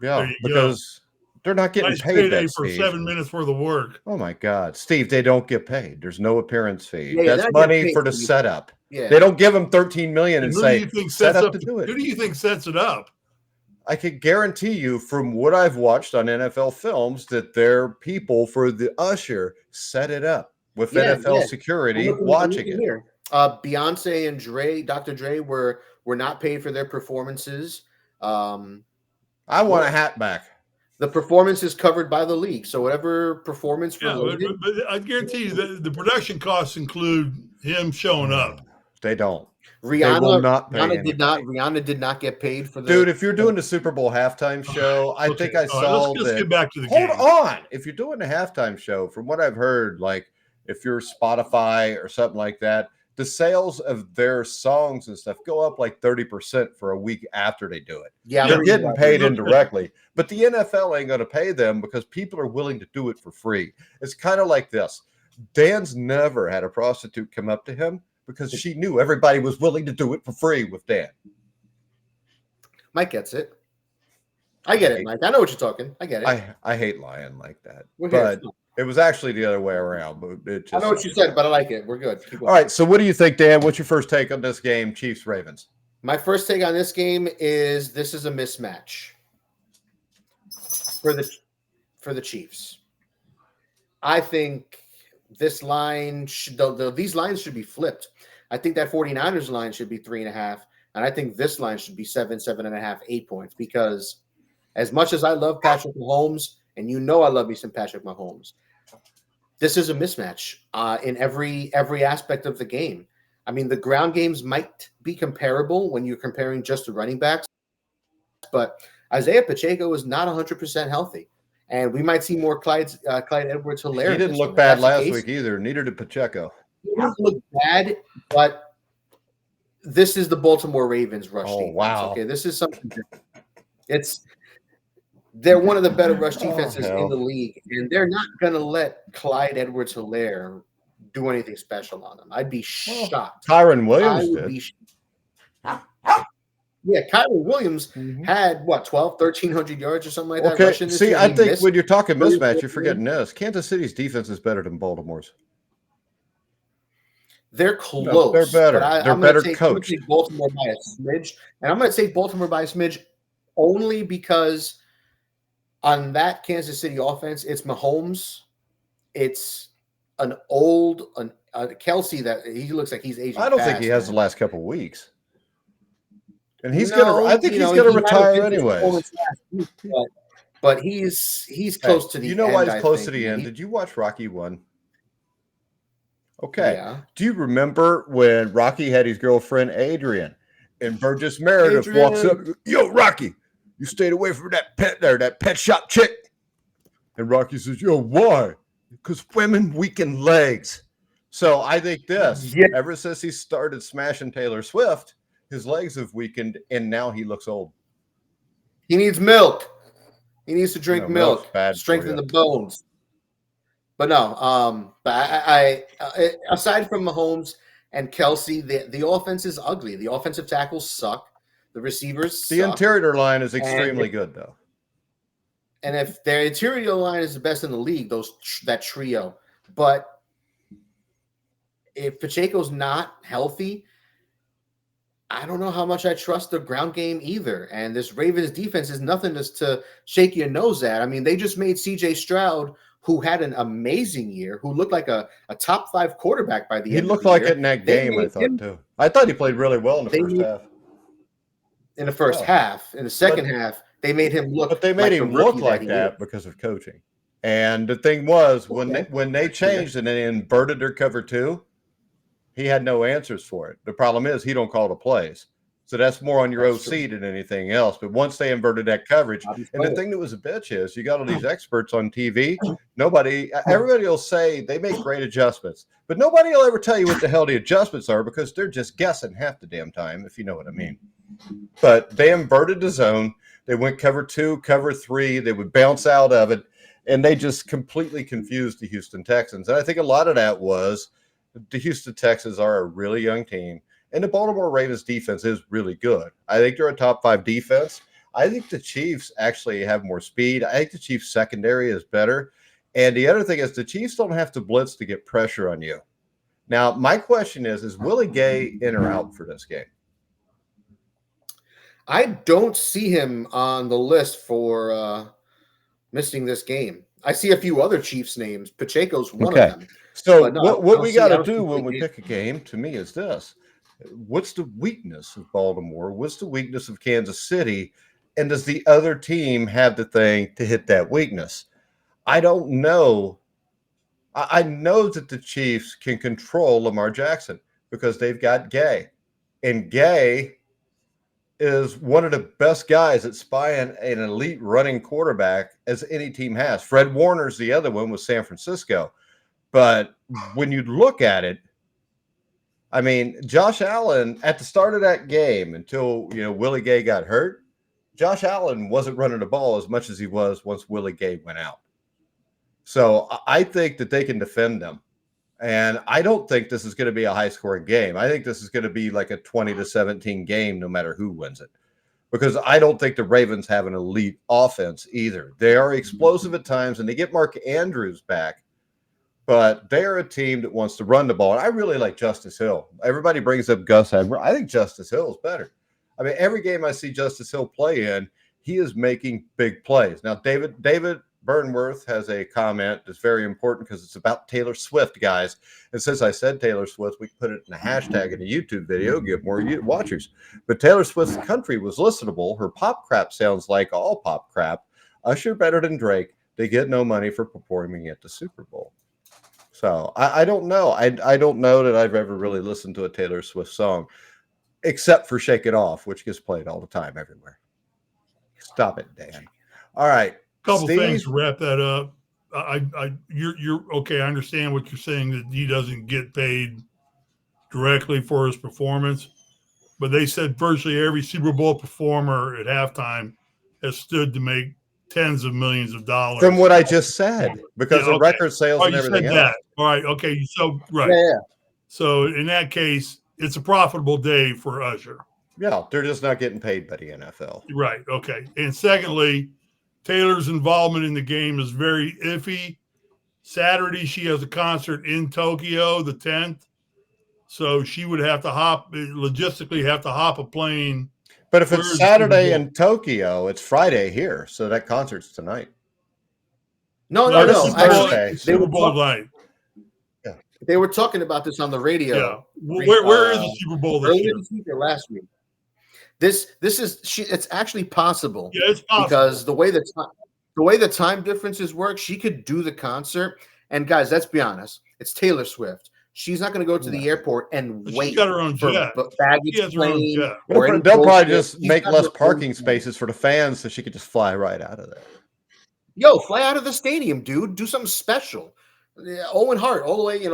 Yeah, because they're not getting paid that for 7 minutes worth of work. Oh my God, Steve, they don't get paid. There's no appearance fee. Yeah, that's money for the setup. Yeah. They don't give them $13 million and say set up to do it. Who do you think sets it up? I could guarantee you from what I've watched on NFL films that their people for the usher set it up with NFL security watching it. Here. Beyonce and Dr. Dre were not paid for their performances. I want a hat back. The performance is covered by the league, so whatever performance related. But I guarantee you that the production costs include him showing up. They don't. Rihanna did not get paid for the. Dude, if you're doing the Super Bowl halftime show, I think I saw let's get back to the game. Hold on. If you're doing a halftime show, from what I've heard, like if you're Spotify or something like that, the sales of their songs and stuff go up like 30% for a week after they do it. Yeah, they're getting paid indirectly, but the NFL ain't going to pay them because people are willing to do it for free. It's kind of like this. Dan's never had a prostitute come up to him because she knew everybody was willing to do it for free with Dan. Mike gets it. I get it, Mike. I know what you're talking. I get it. I hate lying like that. But it was actually the other way around. But I know what you said, but I like it. We're good. All right. So what do you think, Dan? What's your first take on this game, Chiefs-Ravens? My first take on this game is this is a mismatch for the Chiefs. I think this line these lines should be flipped. I think that 49ers line should be 3.5, and I think this line should be 7.5, 8 points, because as much as I love Patrick Mahomes, and you know I love me some Patrick Mahomes, this is a mismatch in every aspect of the game. I mean, the ground games might be comparable when you're comparing just the running backs, but Isaiah Pacheco is not 100% healthy. And we might see more Clyde Edwards-Helaire. He didn't look bad last week either. Neither did Pacheco. He didn't look bad, but this is the Baltimore Ravens rush defense. Wow. Okay, this is something different. They're one of the better rush defenses in the league, and they're not going to let Clyde Edwards-Helaire do anything special on them. I'd be shocked. Kyron Williams did. Yeah, Kyron Williams had, 1,300 yards or something like that. Okay, see, I think when you're talking mismatch, you're forgetting this. Kansas City's defense is better than Baltimore's. They're close. No, they're better. They're better coached. I'm going to take Baltimore by a smidge, and I'm going to take Baltimore by a smidge only because on that Kansas City offense, it's Mahomes. It's an old Kelsey that he looks like he's aging. I don't think he has the last couple of weeks. And he's I think he's gonna retire anyway. But he's close to the end. You know why he's close to the end? Did you watch Rocky 1? Okay. Yeah. Do you remember when Rocky had his girlfriend Adrian and Burgess Meredith walks up, "Yo, Rocky, you stayed away from that pet shop chick." And Rocky says, "Yo, why?" "Because women weaken legs." So I think ever since he started smashing Taylor Swift, his legs have weakened, and now he looks old. He needs milk. He needs to drink milk, strengthen the bones. But no, but I aside from Mahomes and Kelsey, the offense is ugly. The offensive tackles suck. The receivers suck. The interior line is extremely good, though. And if their interior line is the best in the league, that trio. But if Pacheco's not healthy, I don't know how much I trust the ground game either. And this Ravens defense is nothing to shake your nose at. I mean, they just made C.J. Stroud, who had an amazing year, who looked like a top 5 quarterback by the end of the year. He looked like it in that game, I thought, too. I thought he played really well in the first half. In the first half. In the second half, they made him look But they made him look like that because of coaching. And the thing was, when they changed and they inverted their cover 2, he had no answers for it. The problem is he don't call the plays. So that's more on your OC than anything else. But once they inverted that coverage, and the thing that was a bitch is you got all these experts on TV. Everybody will say they make great adjustments, but nobody will ever tell you what the hell the adjustments are because they're just guessing half the damn time, if you know what I mean. But they inverted the zone. They went cover 2, cover 3. They would bounce out of it, and they just completely confused the Houston Texans. And I think a lot of that was the Houston Texans are a really young team, and the Baltimore Ravens defense is really good. I think they're a top 5 defense. I think the Chiefs actually have more speed. I think the Chiefs secondary is better. And the other thing is the Chiefs don't have to blitz to get pressure on you. Now, my question is Willie Gay in or out for this game? I don't see him on the list for missing this game. I see a few other Chiefs names. Pacheco's one of them. So what we got to do when we pick a game, to me, is this. What's the weakness of Baltimore? What's the weakness of Kansas City? And does the other team have the thing to hit that weakness? I don't know. I know that the Chiefs can control Lamar Jackson because they've got Gay. And Gay is one of the best guys at spying an elite running quarterback as any team has. Fred Warner's the other one with San Francisco. But when you look at it, I mean, Josh Allen, at the start of that game, until, Willie Gay got hurt, Josh Allen wasn't running the ball as much as he was once Willie Gay went out. So I think that they can defend them. And I don't think this is going to be a high-scoring game. I think this is going to be like a 20-17 game no matter who wins it. Because I don't think the Ravens have an elite offense either. They are explosive at times, and they get Mark Andrews back. But they're a team that wants to run the ball. And I really like Justice Hill. Everybody brings up Gus Edwards. I think Justice Hill is better. I mean, every game I see Justice Hill play in, he is making big plays. Now, David Burnworth has a comment that's very important because it's about Taylor Swift, guys. And since I said Taylor Swift, we put it in a hashtag in a YouTube video, get more watchers. But Taylor Swift's country was listenable. Her pop crap sounds like all pop crap. Usher better than Drake. They get no money for performing at the Super Bowl. So I don't know. I don't know that I've ever really listened to a Taylor Swift song, except for Shake It Off, which gets played all the time everywhere. Stop it, Dan. All right. Couple Steve? things to wrap that up. You're okay. I understand what you're saying, that he doesn't get paid directly for his performance, but they said virtually every Super Bowl performer at halftime has stood to make tens of millions of dollars. From what I just said, because of record sales and you everything said else. that. All right. Okay. So, right. Yeah. So in that case, it's a profitable day for Usher. Yeah, they're just not getting paid by the NFL. Right. Okay. And secondly, Taylor's involvement in the game is very iffy. Saturday, she has a concert in Tokyo, the 10th. So she would have to logistically have to hop a plane. But if it's Saturday in Tokyo, it's Friday here. So that concert's tonight. No. Thursday. Super Bowl night. Yeah. They were talking about this on the radio. Yeah. Where is the Super Bowl this year? This week or last week? It's actually possible. Yeah, it's possible. Because the way the time differences work, she could do the concert. And guys, let's be honest, it's Taylor Swift. She's not going to go to the airport and wait. She's got her own jet. Baggage plane. They'll probably just make less parking spaces for the fans, so she could just fly right out of there. Yo, fly out of the stadium, dude. Do something special. Owen Hart, all the way,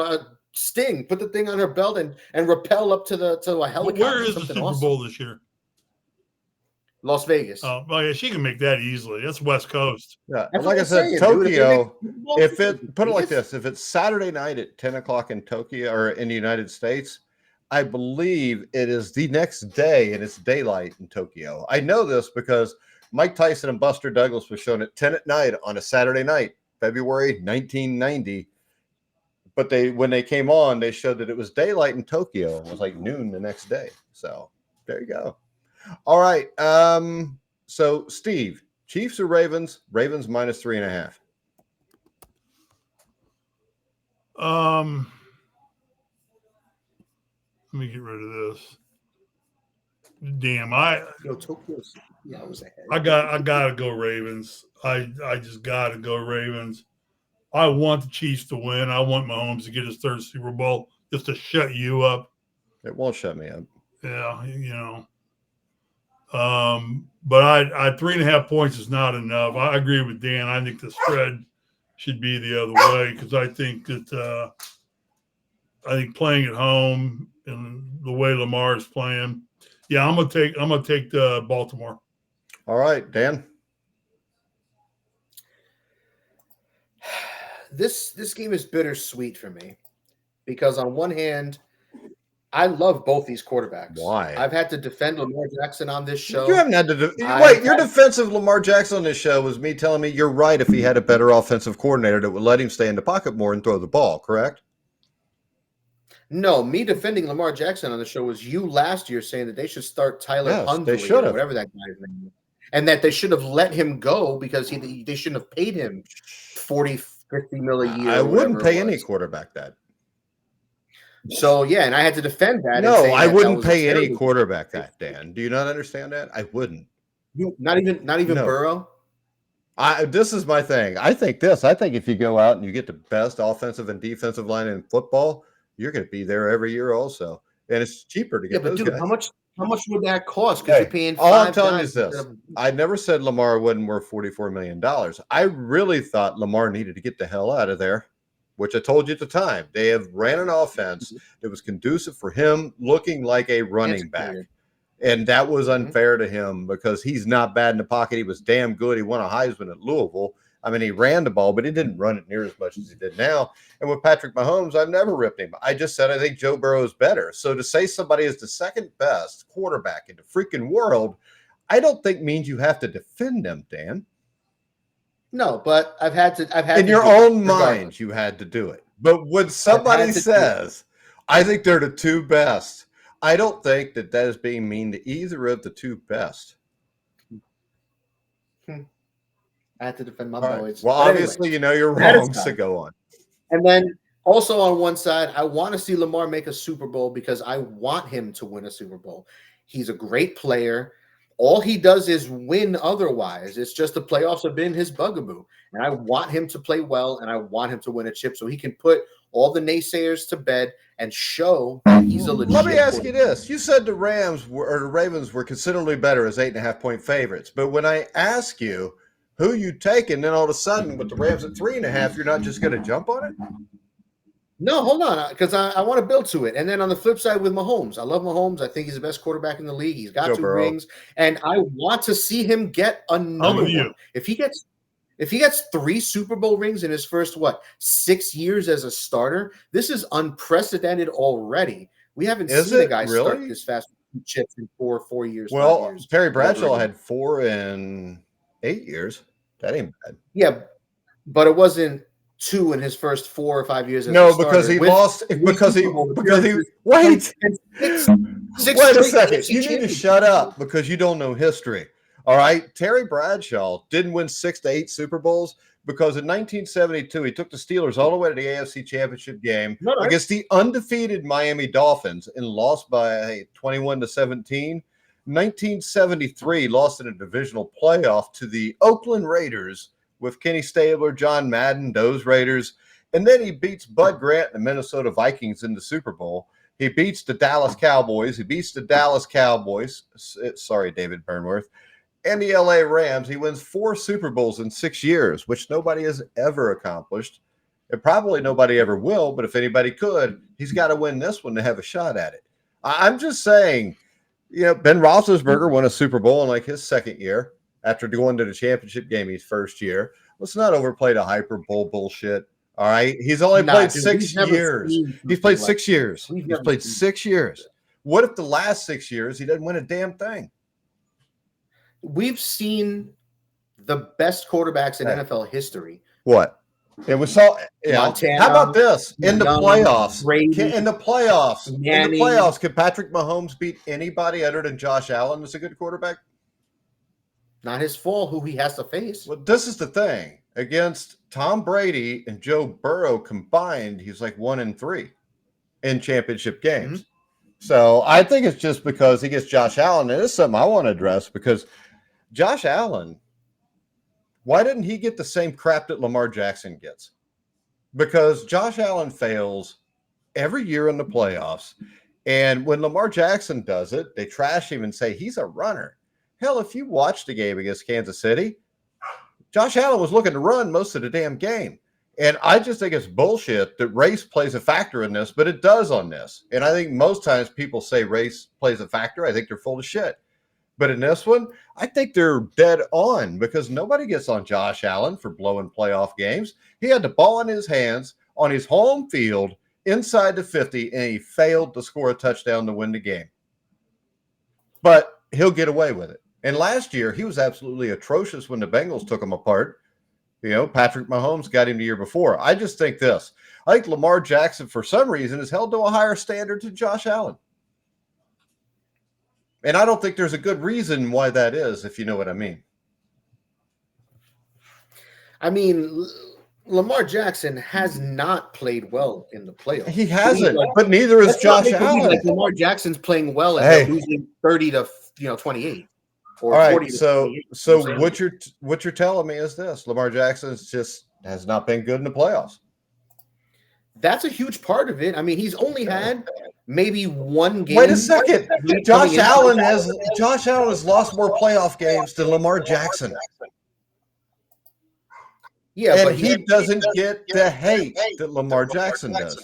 Sting, put the thing on her belt and rappel up to a helicopter. Where is the Super Bowl this year? Las Vegas. Oh, yeah, she can make that easily. That's West Coast. Yeah, like I said, Tokyo. Put it like this: if it's Saturday night at 10 o'clock in Tokyo or in the United States, I believe it is the next day and it's daylight in Tokyo. I know this because Mike Tyson and Buster Douglas was shown at 10 at night on a Saturday night, February 1990. But when they came on, they showed that it was daylight in Tokyo. It was like noon the next day. So there you go. All right. So Steve, Chiefs or Ravens? Ravens minus 3.5. Let me get rid of this. Damn, Tokyo's. Yeah, I was ahead. I gotta go Ravens. I just gotta go Ravens. I want the Chiefs to win. I want Mahomes to get his third Super Bowl just to shut you up. It won't shut me up. Yeah, but I 3.5 points is not enough. I agree with Dan. I think the spread should be the other way because I think that playing at home and the way Lamar is playing, yeah, I'm gonna take the Baltimore. All right, Dan. This game is bittersweet for me because on one hand, I love both these quarterbacks. Why? I've had to defend Lamar Jackson on this show. You haven't had to wait. Your defense of Lamar Jackson on this show was me telling me you're right if he had a better offensive coordinator that would let him stay in the pocket more and throw the ball, correct? No, me defending Lamar Jackson on the show was you last year saying that they should start Tyler Huntley or whatever that guy's name is, and that they should have let him go because they shouldn't have paid him 40, 50 million a year. I wouldn't pay any quarterback that. So, yeah, and I had to defend that. No, I wouldn't pay any quarterback that, Dan. Do you not understand that? I wouldn't. Not even Burrow? This is my thing. I think if you go out and you get the best offensive and defensive line in football, you're going to be there every year also. And it's cheaper to get those guys. How much would that cost? Because you're paying all I'm telling you is this. I never said Lamar wasn't worth $44 million. I really thought Lamar needed to get the hell out of there, which I told you at the time. They have ran an offense that was conducive for him looking like a running back. And that was unfair to him because he's not bad in the pocket. He was damn good. He won a Heisman at Louisville. I mean, he ran the ball, but he didn't run it near as much as he did now. And with Patrick Mahomes, I've never ripped him. I just said I think Joe Burrow is better. So to say somebody is the second best quarterback in the freaking world, I don't think means you have to defend them, Dan. No, but I've had in your own mind, you had to do it. But when somebody says, I think they're the two best, I don't think that is being mean to either of the two best. I had to defend my boys. Well, obviously, you're wrong, so go on. And then also on one side, I want to see Lamar make a Super Bowl because I want him to win a Super Bowl. He's a great player. All he does is win otherwise. It's just the playoffs have been his bugaboo. And I want him to play well, and I want him to win a chip so he can put all the naysayers to bed and show that he's a legit. Let me ask you this. You said the Ravens were considerably better as 8.5-point favorites. But when I ask you, who you take, and then all of a sudden with the Rams at 3.5, you're not just going to jump on it? No, hold on, because I want to build to it. And then on the flip side with Mahomes, I love Mahomes. I think he's the best quarterback in the league. He's got 2 rings, and I want to see him get another one. If he gets 3 Super Bowl rings in his first 6 years as a starter, this is unprecedented already. We haven't seen a guy start this fast with chips in 4 years. Well, 5 years. Terry Bradshaw had 4 in 8 years. That ain't bad. Yeah, but it wasn't 2 in his first 4 or 5 years. No, because he lost. Because he wait. Wait a second. You need to shut up because you don't know history. All right. Terry Bradshaw didn't win 6 to 8 Super Bowls because in 1972 he took the Steelers all the way to the AFC Championship game against the undefeated Miami Dolphins and lost by 21 to 17. 1973 lost in a divisional playoff to the Oakland Raiders with Kenny Stabler, John Madden, those Raiders. And then he beats Bud Grant and the Minnesota Vikings in the Super Bowl. He beats the Dallas Cowboys. He beats the Dallas Cowboys. Sorry, David Burnworth. And the LA Rams. He wins 4 Super Bowls in 6 years, which nobody has ever accomplished. And probably nobody ever will, but if anybody could, he's got to win this one to have a shot at it. I'm just saying, Ben Roethlisberger won a Super Bowl in like his second year after going to the championship game his first year. Let's not overplay the hyper bowl bullshit. All right. He's only played 6 years. He's played 6 years. He's played 6 years. What if the last 6 years he doesn't win a damn thing? We've seen the best quarterbacks in NFL history. What? And we saw Montana, how about this? In the playoffs. Can Patrick Mahomes beat anybody other than Josh Allen as a good quarterback? Not his fault who he has to face. Well, this is the thing. Against Tom Brady and Joe Burrow combined, he's like 1-3 in championship games. Mm-hmm. So I think it's just because he gets Josh Allen. And it's something I want to address because Josh Allen, why didn't he get the same crap that Lamar Jackson gets? Because Josh Allen fails every year in the playoffs. And when Lamar Jackson does it, they trash him and say he's a runner. Hell, if you watched the game against Kansas City, Josh Allen was looking to run most of the damn game. And I just think it's bullshit that race plays a factor in this, but it does on this. And I think most times people say race plays a factor. I think they're full of shit. But in this one, I think they're dead on because nobody gets on Josh Allen for blowing playoff games. He had the ball in his hands on his home field inside the 50, and he failed to score a touchdown to win the game. But he'll get away with it. And last year, he was absolutely atrocious when the Bengals took him apart. Patrick Mahomes got him the year before. I just think this. I think Lamar Jackson, for some reason, is held to a higher standard to Josh Allen. And I don't think there's a good reason why that is, if you know what I mean. I mean, Lamar Jackson has not played well in the playoffs. He hasn't, but neither is Josh Allen. Like Lamar Jackson's playing well and losing 30 to 28. All right, so what you're telling me is this: Lamar Jackson just has not been good in the playoffs. That's a huge part of it. I mean, he's only had maybe one game. Wait a second, Josh Allen has lost more playoff games than Lamar Jackson. Yeah, and but he doesn't get the hate that Lamar Jackson does.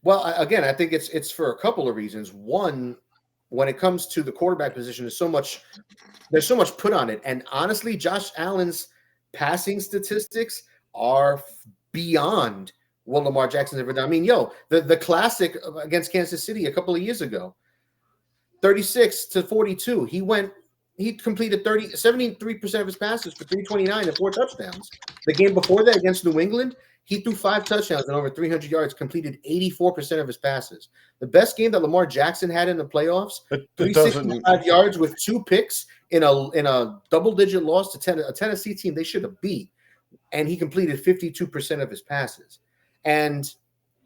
Well, again, I think it's for a couple of reasons. One, when it comes to the quarterback position, there's so much put on it. And honestly, Josh Allen's passing statistics are beyond what Lamar Jackson's ever done. I mean, the classic against Kansas City a couple of years ago, 36 to 42. He completed 73% of his passes for 329 and 4 touchdowns. The game before that against New England, he threw 5 touchdowns and over 300 yards, completed 84% of his passes. The best game that Lamar Jackson had in the playoffs, 365 yards with 2 picks in a double-digit loss to a Tennessee team they should have beat, and he completed 52% of his passes. And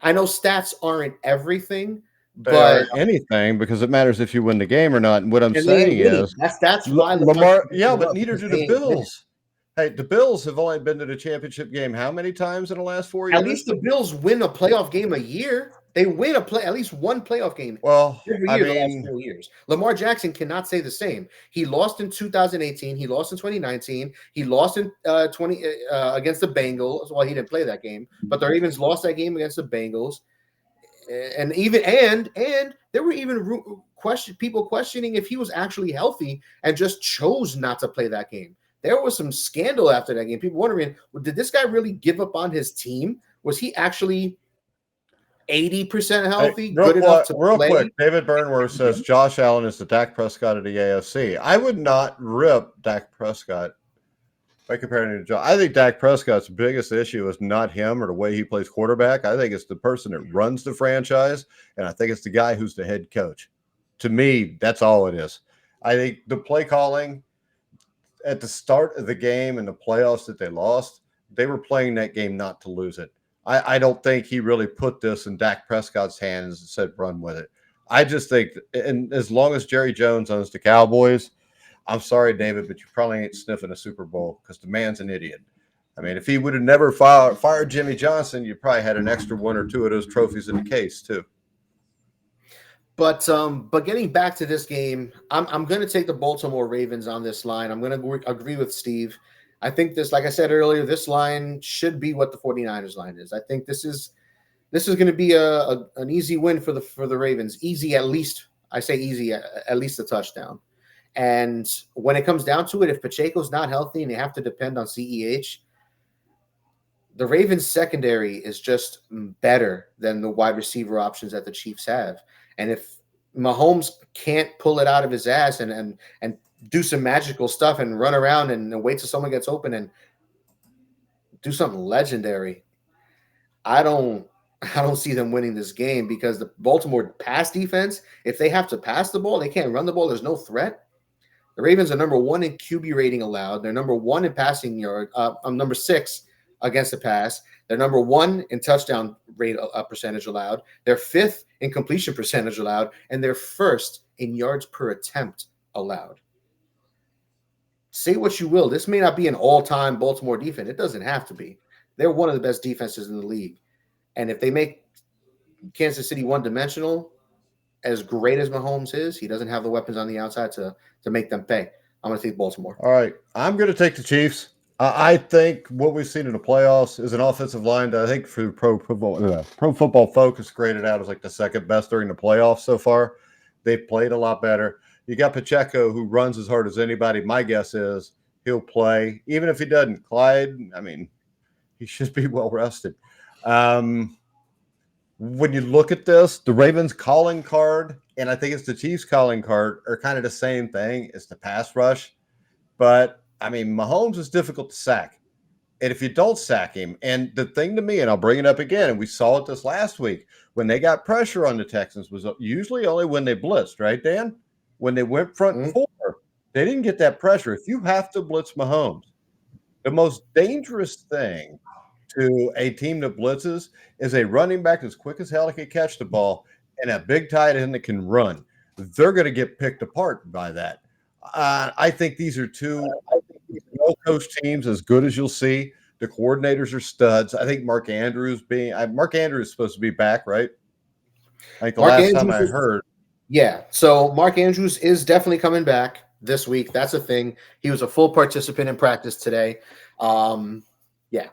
I know stats aren't everything, but anything because it matters if you win the game or not. And what I'm saying is that's why Lamar. Yeah, but neither do the Bills. Hey, the Bills have only been to the championship game how many times in the last 4 At years? least the Bills win a playoff game a year. They win at least one playoff game Well, every I year the last mean, 4 years. Lamar Jackson cannot say the same. He lost in 2018. He lost in 2019. He lost in 20 against the Bengals. Well, he didn't play that game, but the Ravens lost that game against the Bengals. And there were even people questioning if he was actually healthy and just chose not to play that game. There was some scandal after that game. People wondering, well, did this guy really give up on his team? Was he actually 80% healthy, good enough to real play? quick, David Burnworth says Josh Allen is the Dak Prescott of the AFC. I would not rip Dak Prescott by comparing him to Josh. I think Dak Prescott's biggest issue is not him or the way he plays quarterback. I think it's the person that runs the franchise, and I think it's the guy who's the head coach. To me, that's all it is. I think the play calling at the start of the game and the playoffs that they lost, they were playing that game not to lose it. I don't think he really put this in Dak Prescott's hands and said, run with it. I just think, and as long as Jerry Jones owns the Cowboys, I'm sorry, David, but you probably ain't sniffing a Super Bowl because the man's an idiot. I mean, if he would have never fired Jimmy Johnson, you probably had an extra one or two of those trophies in the case too. But getting back to this game, I'm going to take the Baltimore Ravens on this line. I'm going to agree with Steve. I think this, like I said earlier, this line should be what the 49ers line is. I think this is going to be an easy win for the Ravens. Easy, at least. I say easy, at least a touchdown. And when it comes down to it, if Pacheco's not healthy and they have to depend on CEH, the Ravens secondary is just better than the wide receiver options that the Chiefs have. And if Mahomes can't pull it out of his ass and do some magical stuff and run around and wait till someone gets open and do something legendary, I don't see them winning this game because the Baltimore pass defense, if they have to pass the ball, they can't run the ball. There's no threat. The Ravens are number 1 in QB rating allowed. They're number 1 in passing yard. Number 6 against the pass. They're number 1 in touchdown rate percentage allowed. They're 5th in completion percentage allowed, and they're 1st in yards per attempt allowed. Say what you will. This may not be an all-time Baltimore defense. It doesn't have to be. They're one of the best defenses in the league. And if they make Kansas City one-dimensional, as great as Mahomes is, he doesn't have the weapons on the outside to make them pay. I'm going to take Baltimore. All right. I'm going to take the Chiefs. I think what we've seen in the playoffs is an offensive line that I think for Pro Football Focus graded out as like the second best during the playoffs so far. They've played a lot better. You got Pacheco, who runs as hard as anybody. My guess is he'll play. Even if he doesn't, Clyde, I mean, he should be well rested. When you look at this, the Ravens calling card, and I think it's the Chiefs calling card, are kind of the same thing. It's the pass rush. But, I mean, Mahomes is difficult to sack. And if you don't sack him, and the thing to me, and I'll bring it up again, and we saw it this last week, when they got pressure on the Texans was usually only when they blitzed, right, Dan? When they went front four, they didn't get that pressure. If you have to blitz Mahomes, the most dangerous thing to a team that blitzes is a running back as quick as hell that can catch the ball and a big tight end that can run. They're going to get picked apart by that. I think these are two well-coached teams, as good as you'll see. The coordinators are studs. I think Mark Andrews is supposed to be back, right? I think the last time I heard. Yeah, so Mark Andrews is definitely coming back this week. That's a thing. He was a full participant in practice today. Yeah.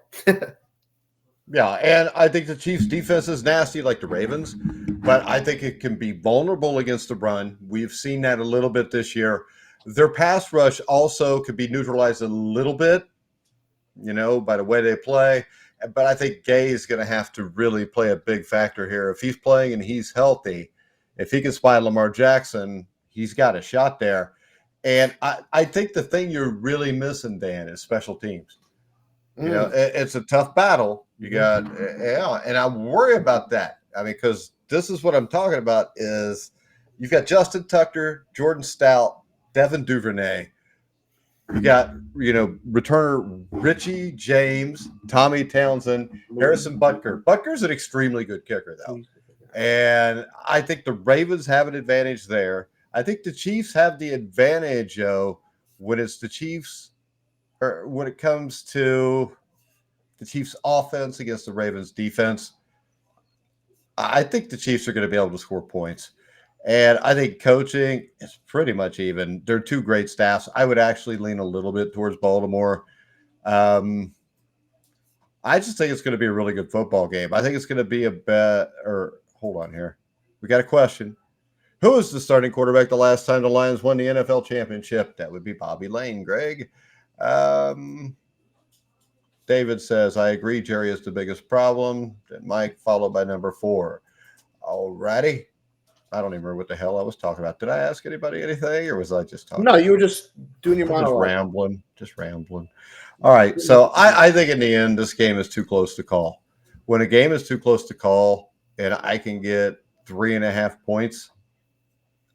Yeah, and I think the Chiefs' defense is nasty like the Ravens, but I think it can be vulnerable against the run. We've seen that a little bit this year. Their pass rush also could be neutralized a little bit, by the way they play. But I think Gay is going to have to really play a big factor here. If he's playing and he's healthy, if he can spy Lamar Jackson, he's got a shot there. And I think the thing you're really missing, Dan, is special teams. It's a tough battle. You got, and I worry about that. I mean, because this is what I'm talking about is you've got Justin Tucker, Jordan Stout, Devin Duvernay. You got, returner Richie James, Tommy Townsend, Harrison Butker. Butker's an extremely good kicker, though. And I think the Ravens have an advantage there. I think the Chiefs have the advantage, when it's the Chiefs or when it comes to the Chiefs' offense against the Ravens' defense, I think the Chiefs are going to be able to score points. And I think coaching is pretty much even. They're two great staffs. I would actually lean a little bit towards Baltimore. I just think it's going to be a really good football game. I think it's going to be a bet. Or hold on here. We got a question. Who was the starting quarterback the last time the Lions won the NFL championship? That would be Bobby Lane, Greg. David says, I agree. Jerry is the biggest problem. Then Mike, followed by number 4. All righty. I don't even remember what the hell I was talking about. Did I ask anybody anything, or was I just talking? No, you were just doing your monologue. Just rambling. All right. So I think in the end, this game is too close to call. When a game is too close to call and I can get 3.5 points,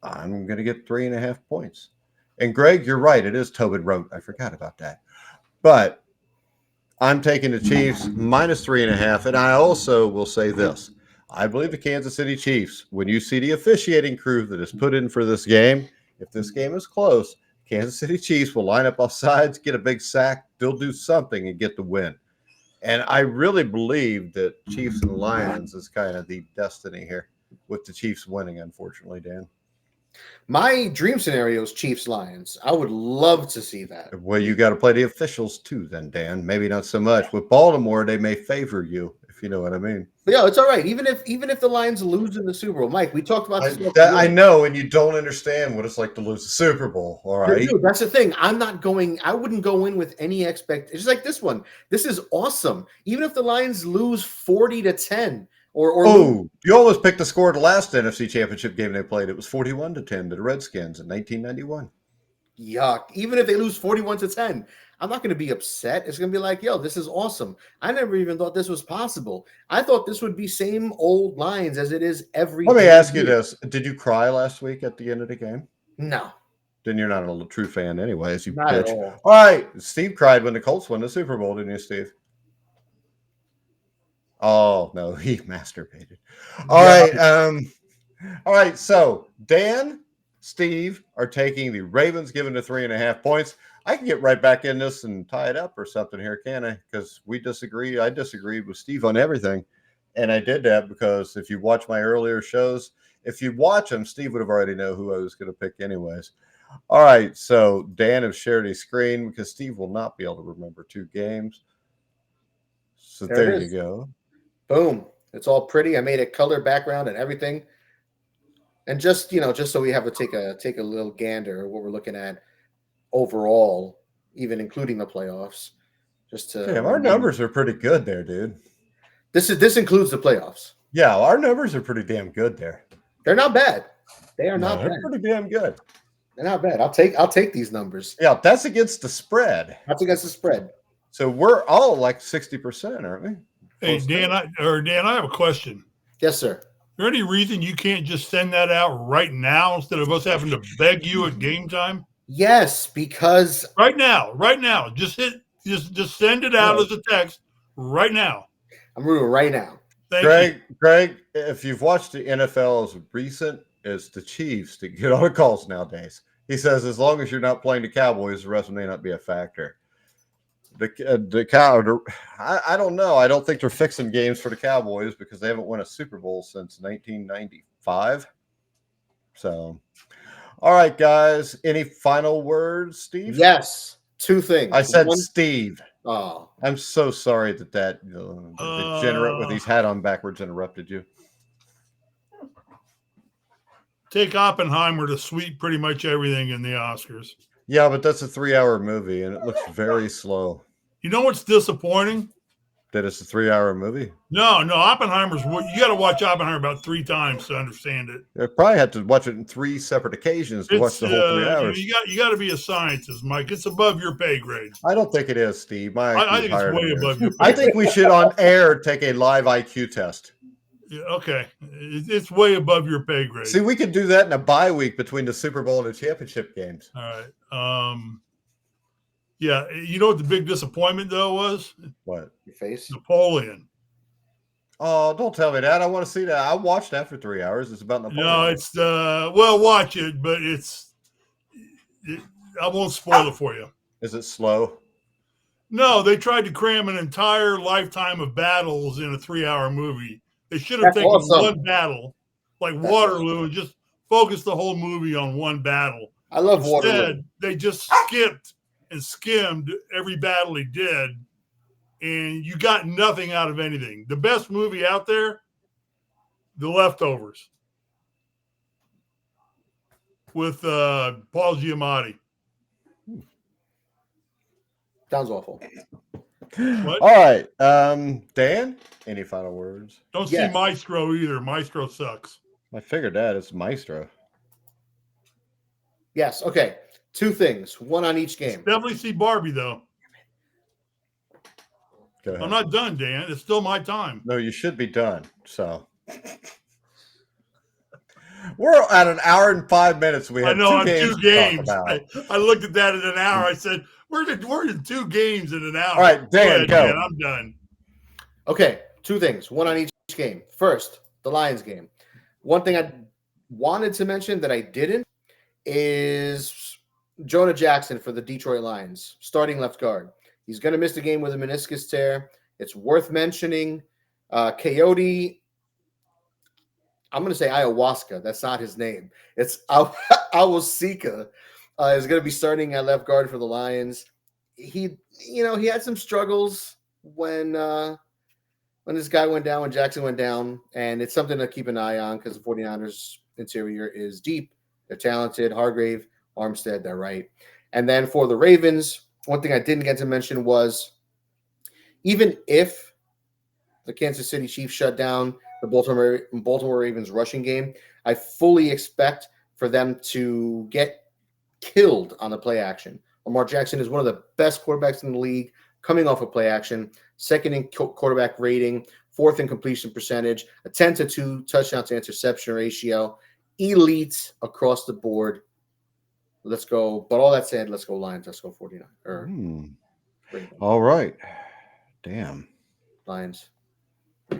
I'm going to get 3.5 points. And Greg, you're right. It is Tobin Rote. I forgot about that. But I'm taking the Chiefs minus 3.5. And I also will say this. I believe the Kansas City Chiefs, when you see the officiating crew that is put in for this game, if this game is close, Kansas City Chiefs will line up off sides, get a big sack, they'll do something and get the win. And I really believe that Chiefs and Lions is kind of the destiny here, with the Chiefs winning, unfortunately, Dan. My dream scenario is Chiefs-Lions. I would love to see that. Well, you got to play the officials too then, Dan. Maybe not so much. With Baltimore, they may favor you, if you know what I mean. But yeah, it's all right. Even if the Lions lose in the Super Bowl, Mike, we talked about this. I know, and you don't understand what it's like to lose the Super Bowl. All right, dude, that's the thing. I wouldn't go in with any expectation. It's like this one. This is awesome. Even if the Lions lose 40-10, you almost picked the score of the last NFC Championship game they played. It was 41-10 to the Redskins in 1991. Yuck. Even if they lose 41-10, I'm not going to be upset. It's going to be like, yo, this is awesome. I never even thought this was possible. I thought this would be same old Lions as it is every Let me ask you this. Did you cry last week at the end of the game? No. Then you're not a true fan anyways, you not bitch. At all. All right. Steve cried when the Colts won the Super Bowl, didn't you, Steve? Oh, no, he masturbated. All right. So Dan, Steve are taking the Ravens, given the 3.5 points. I can get right back in this and tie it up or something here, can I? Because we disagree. I disagreed with Steve on everything. And I did that because if you watch my earlier shows, if you watch them, Steve would have already know who I was going to pick anyways. All right. So Dan has shared his screen because Steve will not be able to remember 2 games. So there you go. Boom. It's all pretty. I made a color background and everything. And just so we have to take a little gander at what we're looking at overall, even including the playoffs. Just to our numbers are pretty good there, dude. This includes the playoffs. Yeah, our numbers are pretty damn good there. They're not bad. They are not bad. They're pretty damn good. They're not bad. I'll take these numbers. Yeah, that's against the spread. That's against the spread. So we're all like 60%, aren't we? Hey, Dan, I have a question. Yes, sir. Is there any reason you can't just send that out right now instead of us having to beg you at game time? Yes, because right now, just send it out as a text right now. I'm doing it right now. Greg, if you've watched the NFL as recent as the Chiefs to get all the calls nowadays, he says as long as you're not playing the Cowboys, the rest may not be a factor. I don't know. I don't think they're fixing games for the Cowboys because they haven't won a Super Bowl since 1995. So, all right, guys. Any final words, Steve? Yes. 2 things. I said Steve. Oh, I'm so sorry that degenerate with his hat on backwards interrupted you. Take Oppenheimer to sweep pretty much everything in the Oscars. Yeah, but that's a 3-hour movie, and it looks very slow. You know what's disappointing? That it's a 3-hour movie? No. Oppenheimer's. You got to watch Oppenheimer about 3 times to understand it. I probably had to watch it in 3 separate occasions to watch the whole 3 hours. You got to be a scientist, Mike. It's above your pay grade. I don't think it is, Steve. I think it's way above your pay grade. I think we should on air take a live IQ test. Yeah, okay. It's way above your pay grade. See, we could do that in a bye week between the Super Bowl and the championship games. All right. Yeah, you know what the big disappointment though was? What? Your face? Napoleon. Oh, don't tell me that. I want to see that. I watched that for 3 hours. It's about Napoleon. No, it's watch it, but I won't spoil it for you. Is it slow? No, they tried to cram an entire lifetime of battles in a 3-hour movie. They should have That's taken awesome. one battle, like That's Waterloo, and just focused the whole movie on one battle. I love Waterloo. Instead, they just skipped and skimmed every battle he did, and you got nothing out of anything. The best movie out there, The Leftovers, with Paul Giamatti. Sounds awful. What? All right. Dan, any final words? Don't Yes. see Maestro either. Maestro sucks. I figured that. It's Maestro. Yes. Okay. 2 things. One on each game. Definitely see Barbie, though. Go ahead. I'm not done, Dan. It's still my time. No, you should be done. So we're at an hour and 5 minutes. We I have know, 2 on games 2 to talk games. about. I looked at that in an hour. I said, we're in 2 games in an hour. All right, Dan, go. Dan, I'm done. Okay. 2 things. One on each game. First, the Lions game. One thing I wanted to mention that I didn't is Jonah Jackson for the Detroit Lions, starting left guard. He's going to miss the game with a meniscus tear. It's worth mentioning. Coyote, I'm going to say ayahuasca. That's not his name. It's Awosika. Is going to be starting at left guard for the Lions. He had some struggles when this guy went down, when Jackson went down, and it's something to keep an eye on because the 49ers interior is deep. They're talented. Hargrave, Armstead, they're right. And then for the Ravens, one thing I didn't get to mention was even if the Kansas City Chiefs shut down the Baltimore Ravens rushing game, I fully expect for them to get killed on the play action. Lamar Jackson is one of the best quarterbacks in the league coming off of play action, second in quarterback rating, 4th in completion percentage, a 10-2 touchdown to interception ratio, elite across the board. Let's go. But all that said, let's go Lions. Let's go 49. All right. Damn. Lions.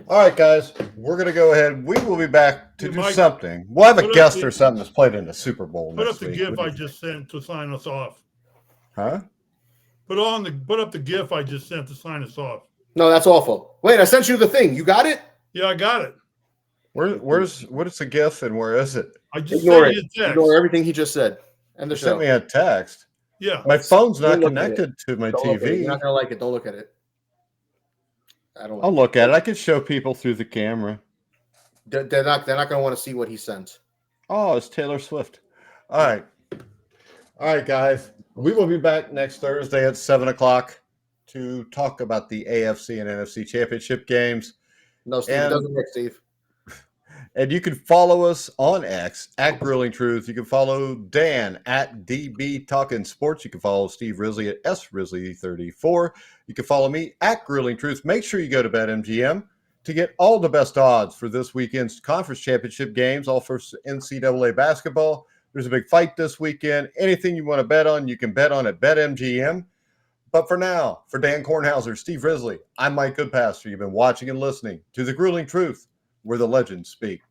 All right, guys. We're going to go ahead. We will be back to do Mike, something. We'll have a put up guest the- or something that's played in the Super Bowl Put next up the week. GIF I just sent to sign us off. Huh? Put up the GIF I just sent to sign us off. No, that's awful. Wait, I sent you the thing. You got it? Yeah, I got it. What is the GIF and where is it? I just Ignore sent it. you a text. Ignore everything he just said. And the You sent show. me a text. Yeah. My phone's not Don't look at it. connected to my Don't look at it. TV. You're not going to like it. Don't look at it. I don't. I'll look at it. I can show people through the camera. They're not going to want to see what he sent. Oh, it's Taylor Swift. All right. All right, guys. We will be back next Thursday at 7:00 to talk about the AFC and NFC Championship games. No, Steve, it doesn't work, Steve. And you can follow us on X at Grilling Truth. You can follow Dan at DB Talking Sports. You can follow Steve Risley at S Risley34. You can follow me at Grilling Truth. Make sure you go to BetMGM to get all the best odds for this weekend's conference championship games, all for NCAA basketball. There's a big fight this weekend. Anything you want to bet on, you can bet on at BetMGM. But for now, for Dan Kornhauser, Steve Risley, I'm Mike Goodpaster. You've been watching and listening to The Grueling Truth, where the legends speak.